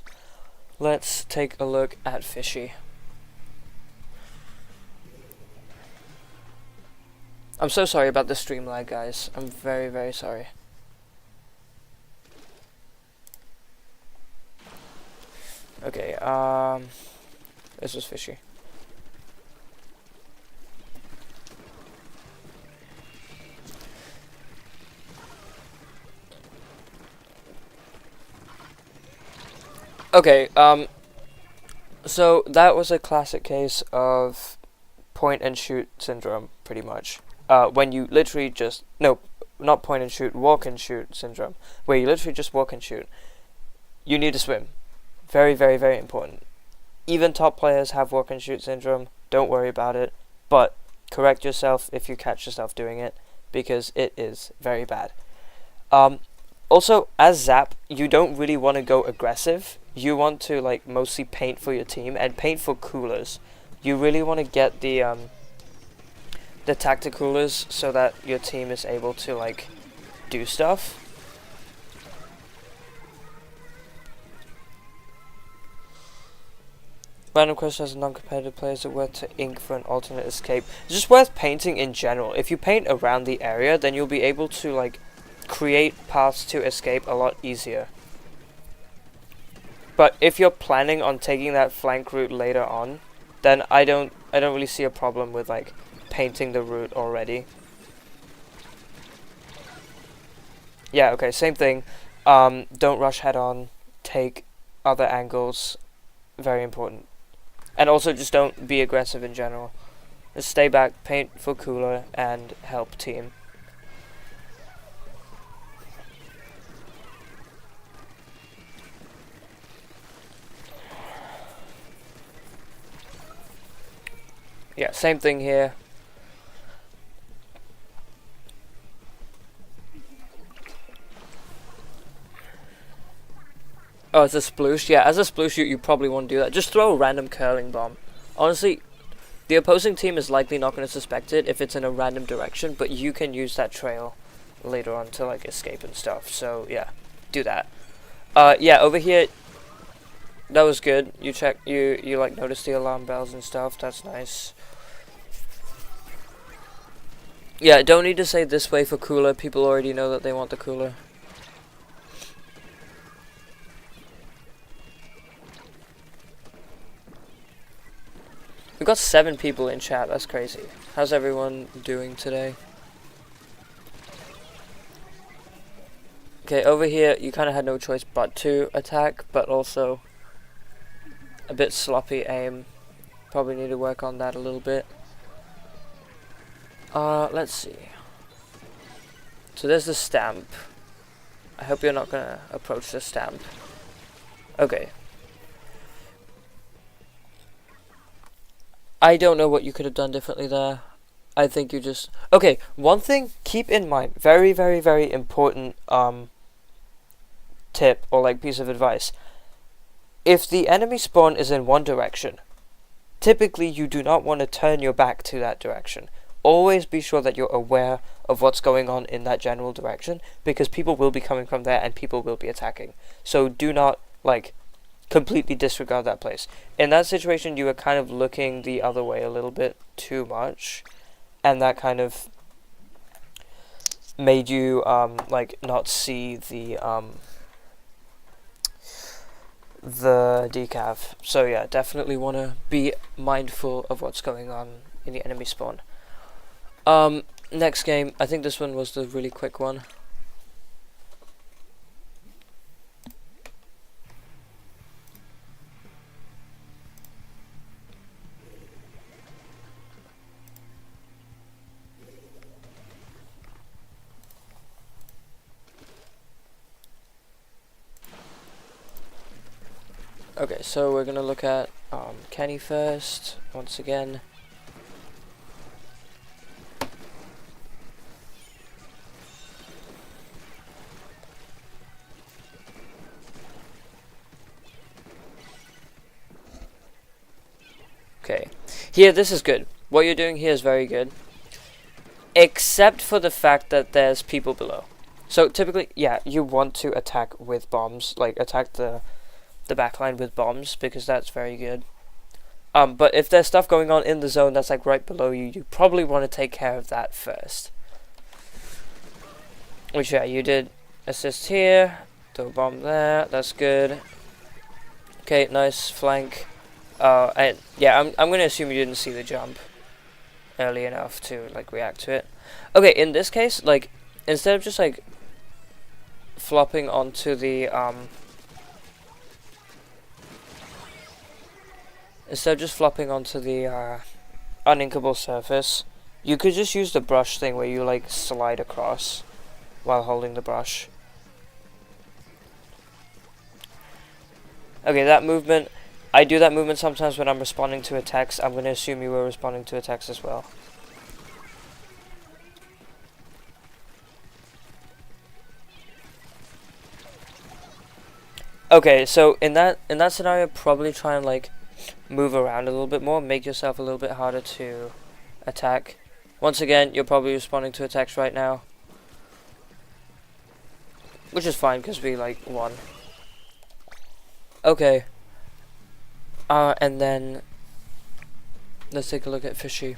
Let's take a look at Fishy. I'm so sorry about the stream lag, guys. I'm very, very sorry. Okay, this was Fishy. Okay, so that was a classic case of point and shoot syndrome, pretty much. When you literally just, no, not point and shoot, walk and shoot syndrome, where you literally just walk and shoot. You need to swim. Very, very, very important. Even top players have walk and shoot syndrome, don't worry about it, but correct yourself if you catch yourself doing it, because it is very bad. Also, as Zap, you don't really want to go aggressive. You want to, like, mostly paint for your team and paint for coolers. You really want to get the tactic coolers so that your team is able to, like, do stuff. Random question: as a non-competitive player, is it worth to ink for an alternate escape? It's just worth painting in general. If you paint around the area, then you'll be able to, like, create paths to escape a lot easier. But if you're planning on taking that flank route later on, then I don't really see a problem with, like, painting the route already. Yeah, okay, same thing. Don't rush head on. Take other angles. Very important. And also just don't be aggressive in general. Just stay back, paint for cooler, and help team. Yeah, same thing here. Oh, it's a sploosh? Yeah, as a sploosh, you probably want to do that. Just throw a random curling bomb. Honestly, the opposing team is likely not going to suspect it if it's in a random direction, but you can use that trail later on to, like, escape and stuff. So, yeah, do that. Yeah, over here, that was good. You like, noticed the alarm bells and stuff. That's nice. Yeah, don't need to say this way for cooler. People already know that they want the cooler. We've got 7 people in chat. That's crazy. How's everyone doing today? Okay, over here, you kind of had no choice but to attack, but also a bit sloppy aim. Probably need to work on that a little bit. Let's see. So there's the stamp. I hope you're not gonna approach the stamp. Okay. I don't know what you could have done differently there. I think you just... Okay, one thing, keep in mind, very, very, very important tip or like piece of advice. If the enemy spawn is in one direction, typically you do not want to turn your back to that direction. Always be sure that you're aware of what's going on in that general direction, because people will be coming from there and people will be attacking. So do not, like, completely disregard that place. In that situation, you were kind of looking the other way a little bit too much, and that kind of made you, like, not see the decav. So yeah, definitely want to be mindful of what's going on in the enemy spawn. Next game, I think this one was the really quick one. Okay, so we're gonna look at Kenny first, once again. Okay, here, this is good. What you're doing here is very good. Except for the fact that there's people below. So typically, yeah, you want to attack with bombs. Like, attack the backline with bombs, because that's very good. But if there's stuff going on in the zone that's like right below you, you probably want to take care of that first. Which, yeah, you did assist here. Throw a bomb there. That's good. Okay, nice flank. And yeah, I'm gonna assume you didn't see the jump early enough to like react to it. Okay, in this case, like, instead of just like flopping onto the uninkable surface, you could just use the brush thing where you like slide across while holding the brush. Okay, that movement, I do that movement sometimes when I'm responding to a text. I'm going to assume you were responding to a text as well. Okay, so in that scenario, probably try and like move around a little bit more, make yourself a little bit harder to attack. Once again, you're probably responding to a text right now, which is fine because we like won. Okay. And then let's take a look at Fishy.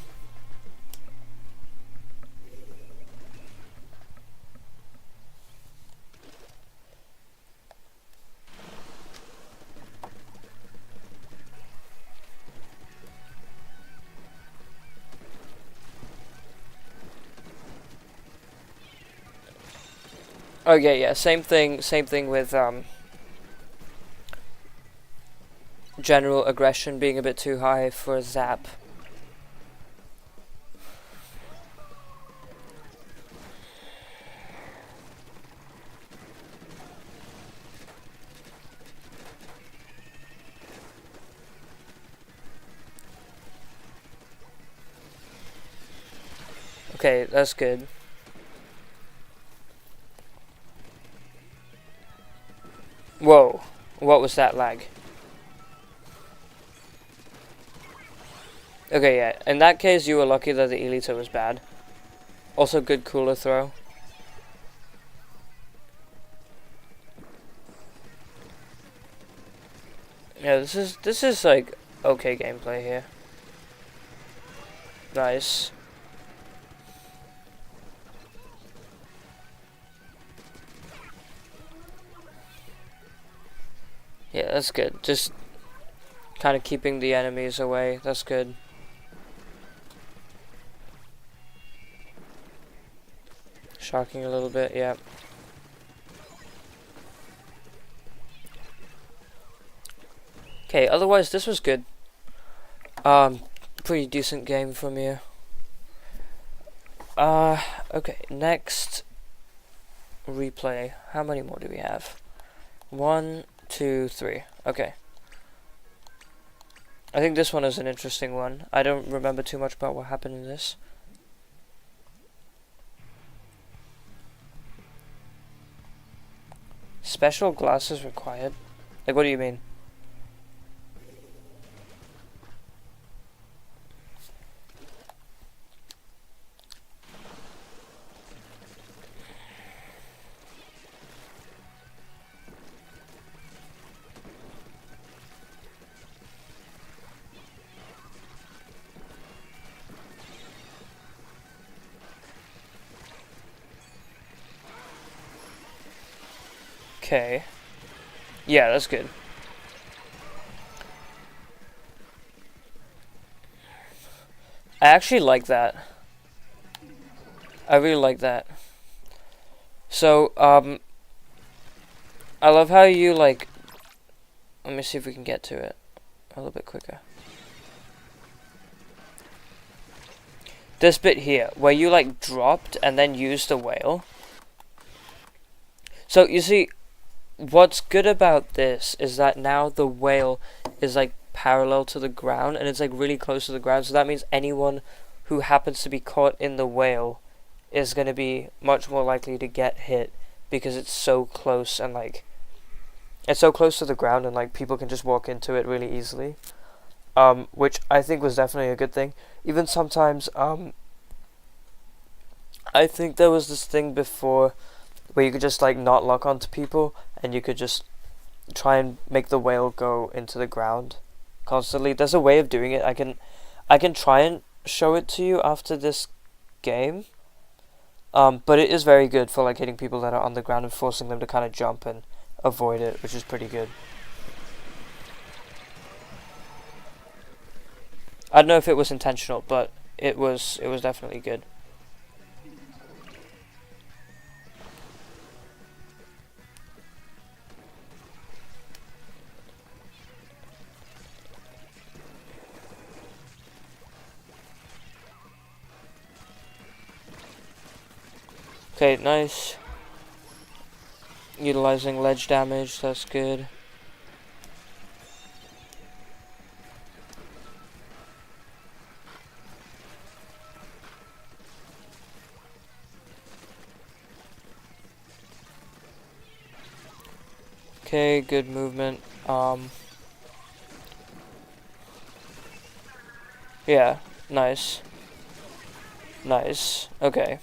Okay, yeah, same thing with general aggression being a bit too high for Zap. Okay, that's good. Whoa, what was that lag? Okay, yeah, in that case you were lucky that the Elita was bad. Also good cooler throw. Yeah, this is like okay gameplay here. Nice. Yeah, that's good. Just kind of keeping the enemies away. That's good. Shocking a little bit, yeah. Okay, otherwise this was good. Pretty decent game from you. Okay, next replay. How many more do we have? 1, 2, 3. Okay. I think this one is an interesting one. I don't remember too much about what happened in this. Special glasses required? Like, what do you mean? Okay. Yeah, that's good. I actually like that. I really like that. So, I love how you, like... Let me see if we can get to it a little bit quicker. This bit here, where you, like, dropped and then used the whale. So, you see, what's good about this is that now the whale is, like, parallel to the ground, and it's, like, really close to the ground, so that means anyone who happens to be caught in the whale is going to be much more likely to get hit, because it's so close, and, like, it's so close to the ground, and, like, people can just walk into it really easily. Which I think was definitely a good thing. Even sometimes, I think there was this thing before where you could just, like, not lock onto people, and you could just try and make the whale go into the ground constantly. There's a way of doing it. I can try and show it to you after this game. But it is very good for, like, hitting people that are on the ground and forcing them to kind of jump and avoid it, which is pretty good. I don't know if it was intentional, but it was definitely good. Okay, nice. Utilizing ledge damage, that's good. Okay, good movement. Yeah, nice. Nice. Okay.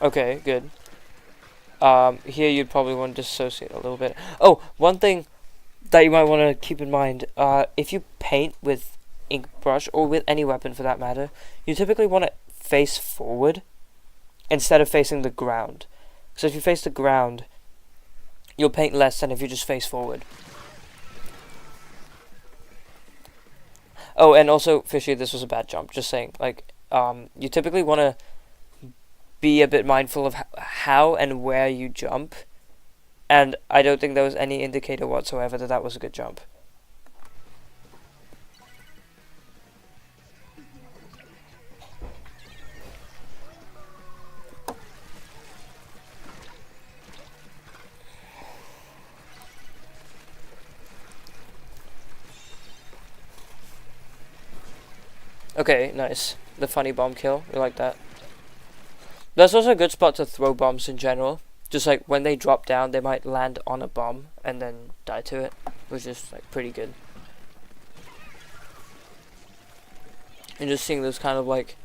Okay, good. Here you'd probably want to dissociate a little bit. Oh, one thing that you might want to keep in mind, if you paint with ink brush, or with any weapon for that matter, you typically want to face forward instead of facing the ground. So if you face the ground, you'll paint less than if you just face forward. Oh, and also, Fishy, this was a bad jump. Just saying, like, you typically want to be a bit mindful of how and where you jump, and I don't think there was any indicator whatsoever that that was a good jump. Okay, nice. The funny bomb kill. We like that. That's also a good spot to throw bombs in general. Just like when they drop down, they might land on a bomb and then die to it, which is like pretty good. And just seeing those kind of like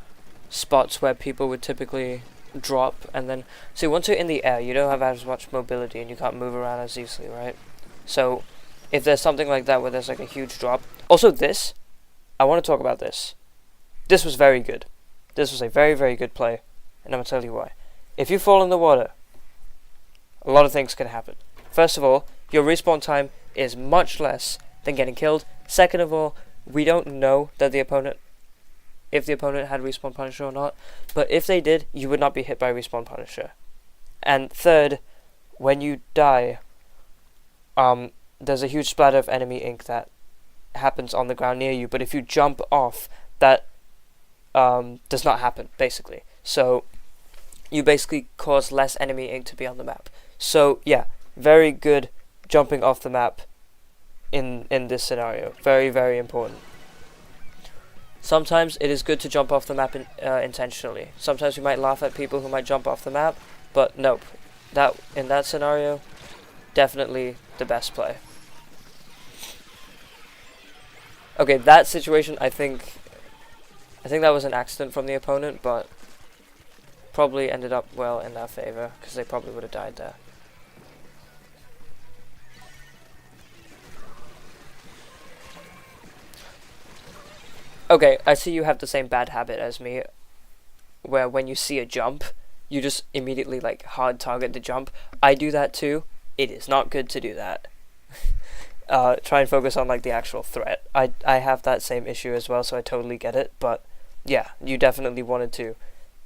spots where people would typically drop, and then see, once you're in the air, you don't have as much mobility and you can't move around as easily, right? So if there's something like that where there's like a huge drop. Also, this, I want to talk about this. This was very good. This was a very, very good play, and I'm going to tell you why. If you fall in the water, a lot of things can happen. First of all, your respawn time is much less than getting killed. Second of all, we don't know that if the opponent had respawn punisher or not, but if they did, you would not be hit by respawn punisher. And third, when you die, there's a huge splatter of enemy ink that happens on the ground near you, but if you jump off, that does not happen, basically. So you basically cause less enemy ink to be on the map. So yeah, very good jumping off the map in this scenario. Very, very important. Sometimes it is good to jump off the map intentionally. Sometimes we might laugh at people who might jump off the map, but nope. That in that scenario, definitely the best play. Okay, that situation, I think that was an accident from the opponent, but probably ended up well in their favor, because they probably would have died there. Okay, I see you have the same bad habit as me, where when you see a jump, you just immediately like hard target the jump. I do that too. It is not good to do that. Try and focus on like the actual threat. I have that same issue as well, so I totally get it, but yeah, you definitely wanted to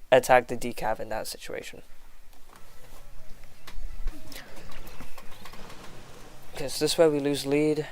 attack the decav in that situation. Okay, is this where we lose lead?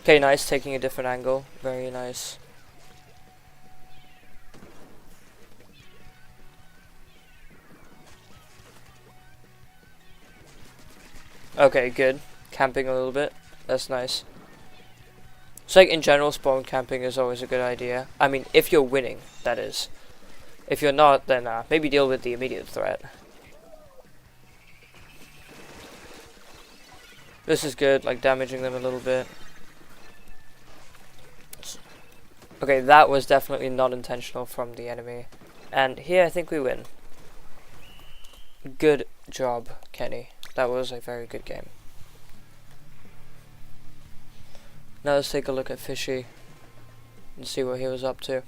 Okay, nice, taking a different angle. Very nice. Okay, good. Camping a little bit. That's nice. It's like in general, spawn camping is always a good idea. I mean, if you're winning, that is. If you're not, then maybe deal with the immediate threat. This is good, like damaging them a little bit. Okay, that was definitely not intentional from the enemy. And here I think we win. Good job, Kenny. That was a very good game. Now let's take a look at Fishy and see what he was up to.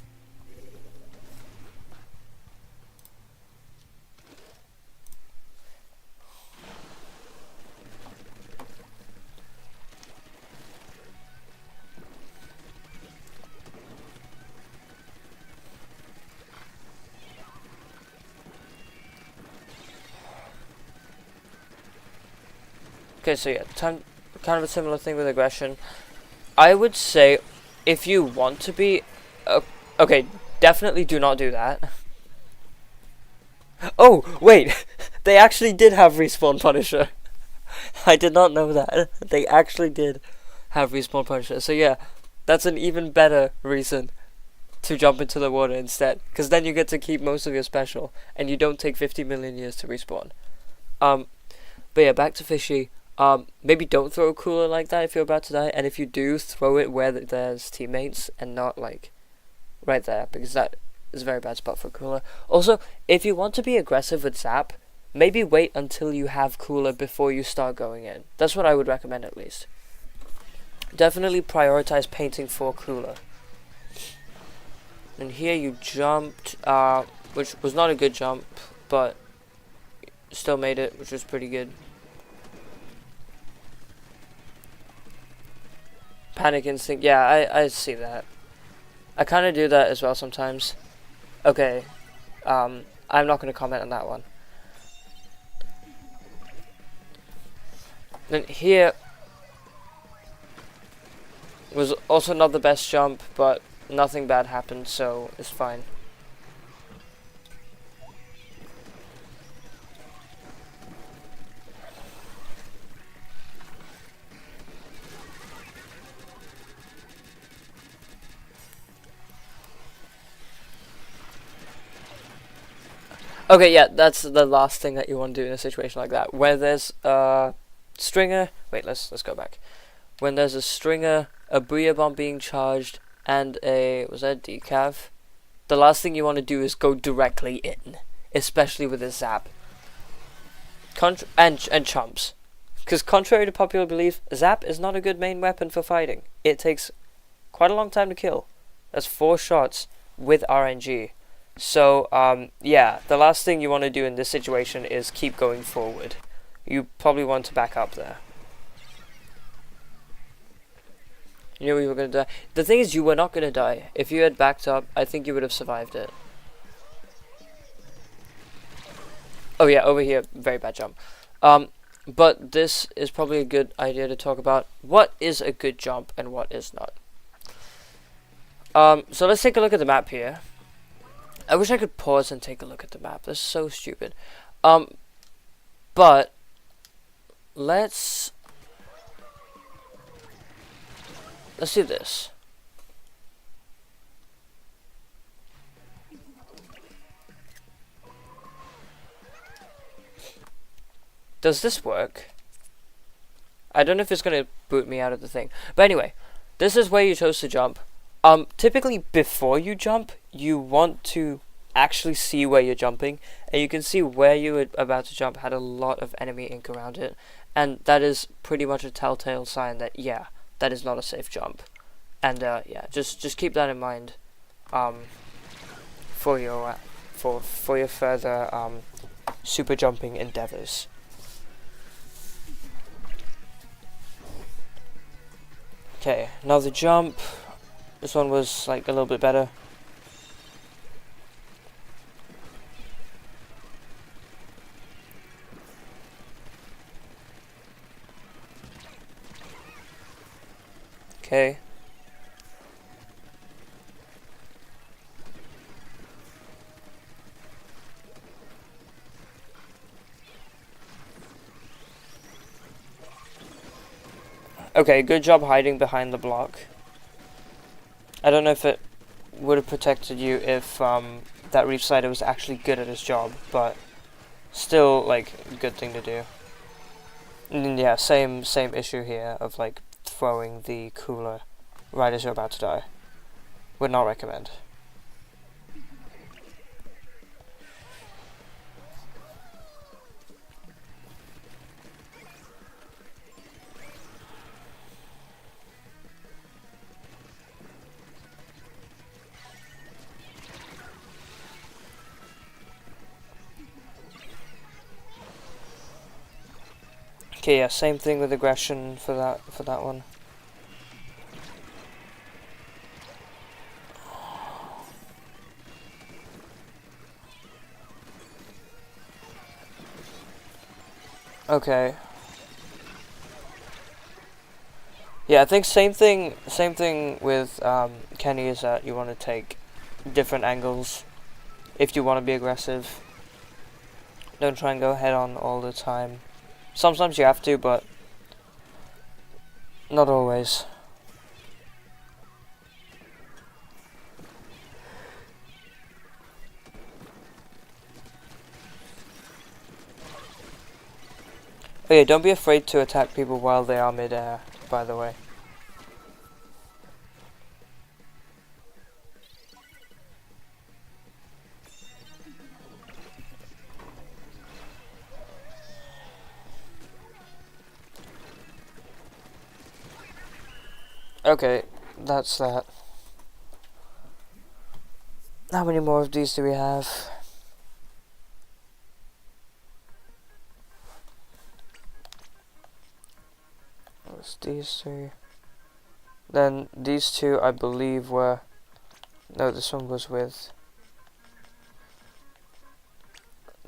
Okay, so yeah, kind of a similar thing with aggression. I would say, if you want to be, okay, definitely do not do that. Oh, wait, they actually did have respawn punisher. I did not know that. They actually did have respawn punisher. So yeah, that's an even better reason to jump into the water instead, because then you get to keep most of your special, and you don't take 50 million years to respawn. But yeah, back to Fishy. Maybe don't throw a cooler like that if you're about to die, and if you do, throw it where there's teammates and not like right there, because that is a very bad spot for a cooler. Also, if you want to be aggressive with Zap, maybe wait until you have cooler before you start going in. That's what I would recommend at least. Definitely prioritize painting for cooler. And here you jumped, which was not a good jump, but still made it, which was pretty good. Panic instinct, yeah, I see that. I kind of do that as well sometimes. Okay, I'm not going to comment on that one. Then here was also not the best jump, but nothing bad happened, so it's fine. Okay, yeah, that's the last thing that you want to do in a situation like that. Where there's a stringer... Wait, let's go back. When there's a stringer, a Booyah Bomb being charged, and a... Was that a decav? The last thing you want to do is go directly in. Especially with a zap. And chumps. Because contrary to popular belief, zap is not a good main weapon for fighting. It takes quite a long time to kill. That's 4 shots with RNG. So, yeah, the last thing you want to do in this situation is keep going forward. You probably want to back up there. You knew you were going to die. The thing is, you were not going to die. If you had backed up, I think you would have survived it. Oh yeah, over here, very bad jump. But this is probably a good idea to talk about what is a good jump and what is not. So let's take a look at the map here. I wish I could pause and take a look at the map. That's so stupid. But let's do this. Does this work? I don't know if it's going to boot me out of the thing. But anyway, this is where you chose to jump. Typically before you jump, you want to actually see where you're jumping, and you can see where you were about to jump had a lot of enemy ink around it, and that is pretty much a telltale sign that, yeah, that is not a safe jump. And yeah, just keep that in mind for your further super jumping endeavors. Okay, now the jump. This one was like a little bit better. Okay. Okay, good job hiding behind the block. I don't know if it would have protected you if that Reef Slider was actually good at his job, but still, like, good thing to do. And yeah, same issue here of like throwing the cooler right as you're about to die. Would not recommend. Okay, yeah, same thing with aggression for that one. Okay. Yeah, I think same thing with Kenny is that you want to take different angles if you want to be aggressive. Don't try and go head on all the time. Sometimes you have to, but not always. Oh yeah, don't be afraid to attack people while they are mid-air, by the way. Okay, that's that. How many more of these do we have? What's these three? Then these two, I believe, were... No, this one was with...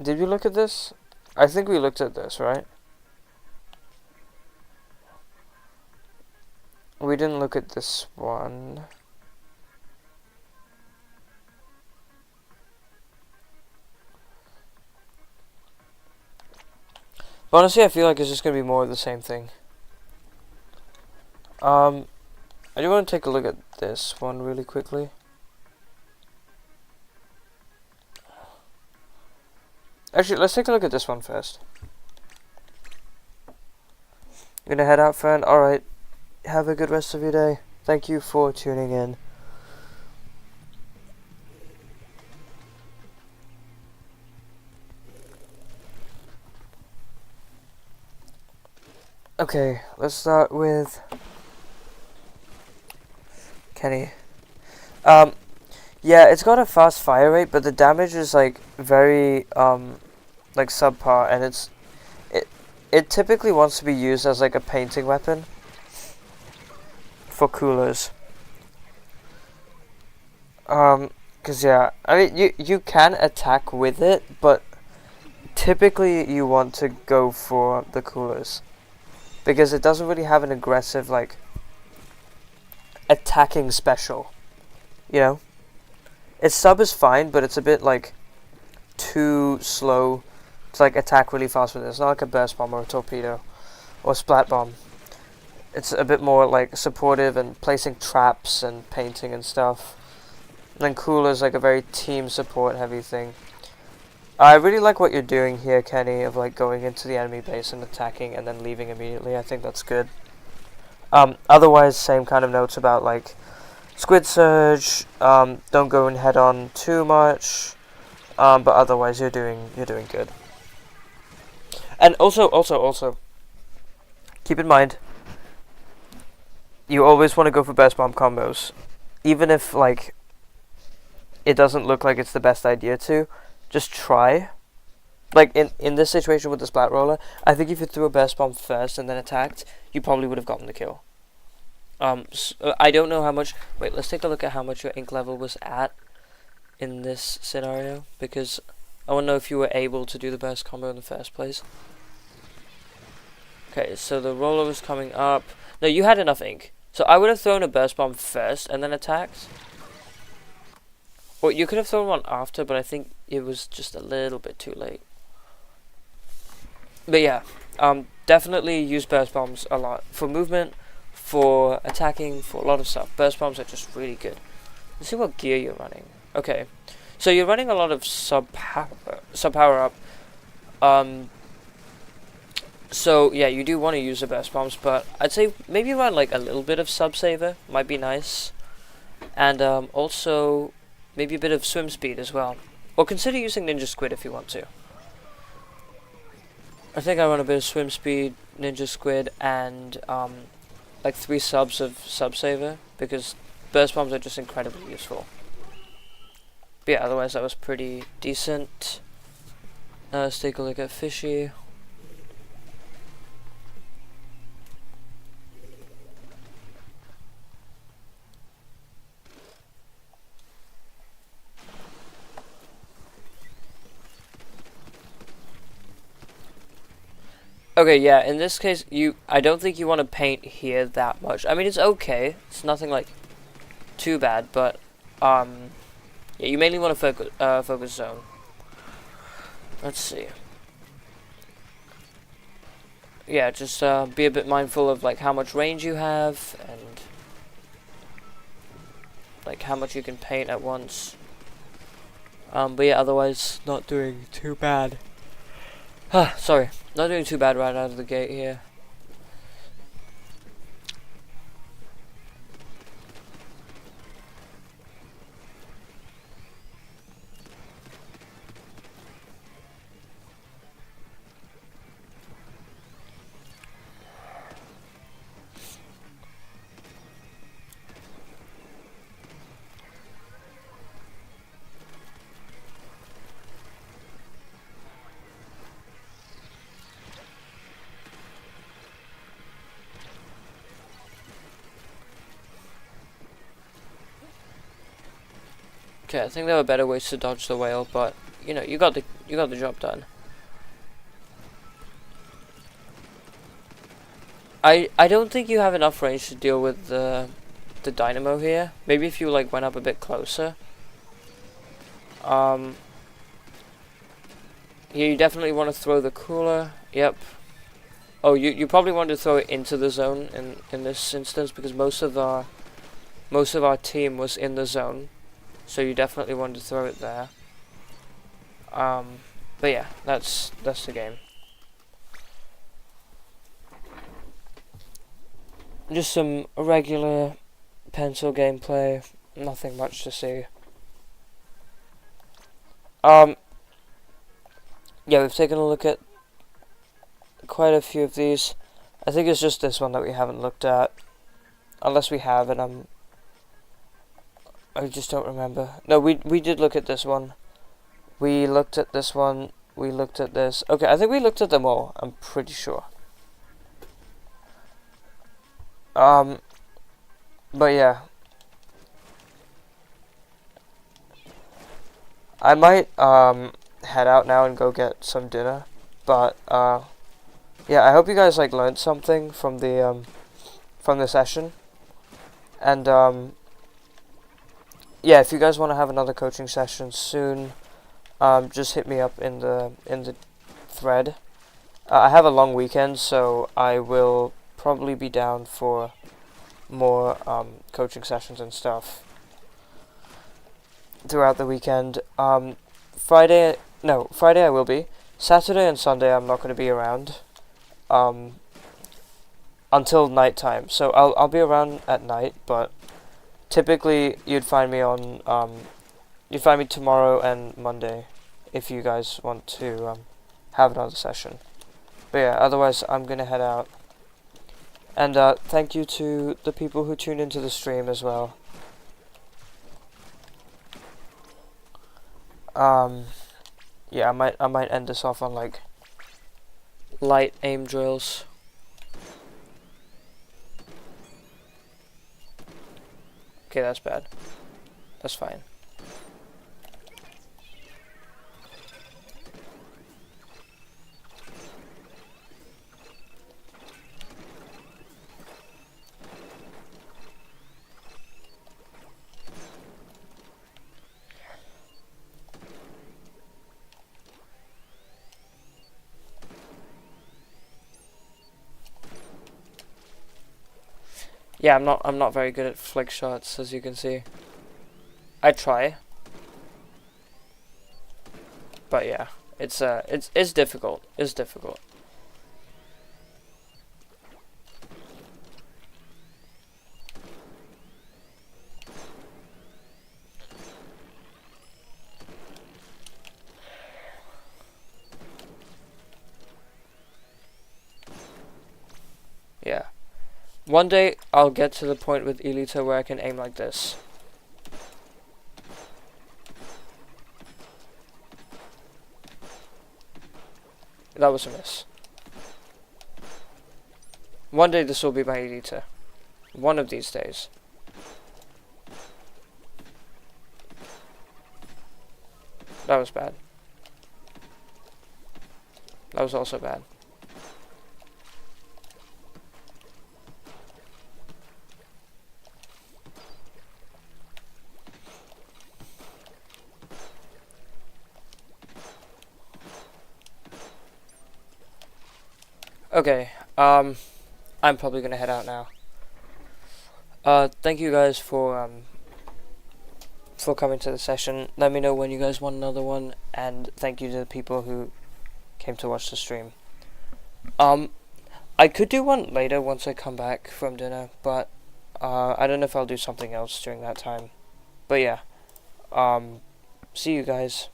Did we look at this? I think we looked at this, right? We didn't look at this one. But honestly, I feel like it's just going to be more of the same thing. I do want to take a look at this one really quickly. Actually, let's take a look at this one first. You're gonna head out, friend? Alright. Have a good rest of your day. Thank you for tuning in. Okay, let's start with Kenny. Yeah, it's got a fast fire rate, but the damage is like very like subpar, and it typically wants to be used as like a painting weapon for coolers. Cause yeah, I mean you can attack with it, but typically you want to go for the coolers because it doesn't really have an aggressive like attacking special, you know. Its sub is fine, but it's a bit like too slow to like attack really fast with it. It's not like a burst bomb or a torpedo or a splat bomb. It's a bit more like supportive and placing traps and painting and stuff. And then cooler's like a very team support heavy thing. I really like what you're doing here, Kenny, of like going into the enemy base and attacking and then leaving immediately. I think that's good. Otherwise, same kind of notes about like Squid Surge. Don't go in head on too much. But otherwise, you're doing good. And also, keep in mind, you always want to go for burst bomb combos, even if like it doesn't look like it's the best idea to. Just try. Like in this situation with the splat roller, I think if you threw a burst bomb first and then attacked, you probably would have gotten the kill. So, I don't know how much. Wait, let's take a look at how much your ink level was at in this scenario, because I want to know if you were able to do the burst combo in the first place. Okay, so the roller was coming up. No, you had enough ink. So I would have thrown a burst bomb first and then attacked. Or you could have thrown one after, but I think it was just a little bit too late. But yeah, definitely use burst bombs a lot for movement, for attacking, for a lot of stuff. Burst bombs are just really good. Let's see what gear you're running. Okay, so you're running a lot of sub power up. So yeah, you do want to use the burst bombs, but I'd say maybe run like a little bit of sub saver might be nice, and also maybe a bit of swim speed as well. Or consider using Ninja Squid if you want to. I think I run a bit of swim speed, Ninja Squid, and like 3 subs of sub saver, because burst bombs are just incredibly useful. But yeah, otherwise that was pretty decent. Let's take a look at Fishy. Okay, yeah, in this case, I don't think you want to paint here that much. I mean, it's okay. It's nothing, like, too bad, but, yeah, you mainly want to focus zone. Let's see. Yeah, just, be a bit mindful of, like, how much range you have, and, like, how much you can paint at once. But yeah, otherwise, not doing too bad. Sorry. Not doing too bad right out of the gate here. Okay, I think there were better ways to dodge the whale, but you know, you got the job done. I don't think you have enough range to deal with the dynamo here. Maybe if you like went up a bit closer. Yeah, you definitely want to throw the cooler. Yep. Oh, you probably want to throw it into the zone in this instance because most of our team was in the zone, so you definitely want to throw it there. But yeah, that's the game. Just some regular pencil gameplay, nothing much to see. Yeah, we've taken a look at quite a few of these. I think it's just this one that we haven't looked at. Unless we have, and I just don't remember. No, we did look at this one. We looked at this one. We looked at this. Okay, I think we looked at them all. I'm pretty sure. But yeah. I might, head out now and go get some dinner. But, yeah, I hope you guys, like, learned something from the session. And, yeah, if you guys want to have another coaching session soon, just hit me up in the thread. I have a long weekend, so I will probably be down for more coaching sessions and stuff throughout the weekend. Friday I will be. Saturday and Sunday I'm not going to be around until nighttime. So I'll be around at night, but typically you'd find me tomorrow and Monday if you guys want to have another session. But yeah, otherwise I'm going to head out. And thank you to the people who tuned into the stream as well. Yeah, I might end this off on like light aim drills. Okay, that's bad. That's fine. Yeah, I'm not very good at flick shots, as you can see. I try, but yeah, it's difficult. It's difficult. Yeah. One day I'll get to the point with Elita where I can aim like this. That was a miss. One day this will be my Elita. One of these days. That was bad. That was also bad. Okay, I'm probably gonna head out now. Thank you guys for coming to the session. Let me know when you guys want another one, and thank you to the people who came to watch the stream. I could do one later once I come back from dinner, but I don't know if I'll do something else during that time. But yeah, see you guys.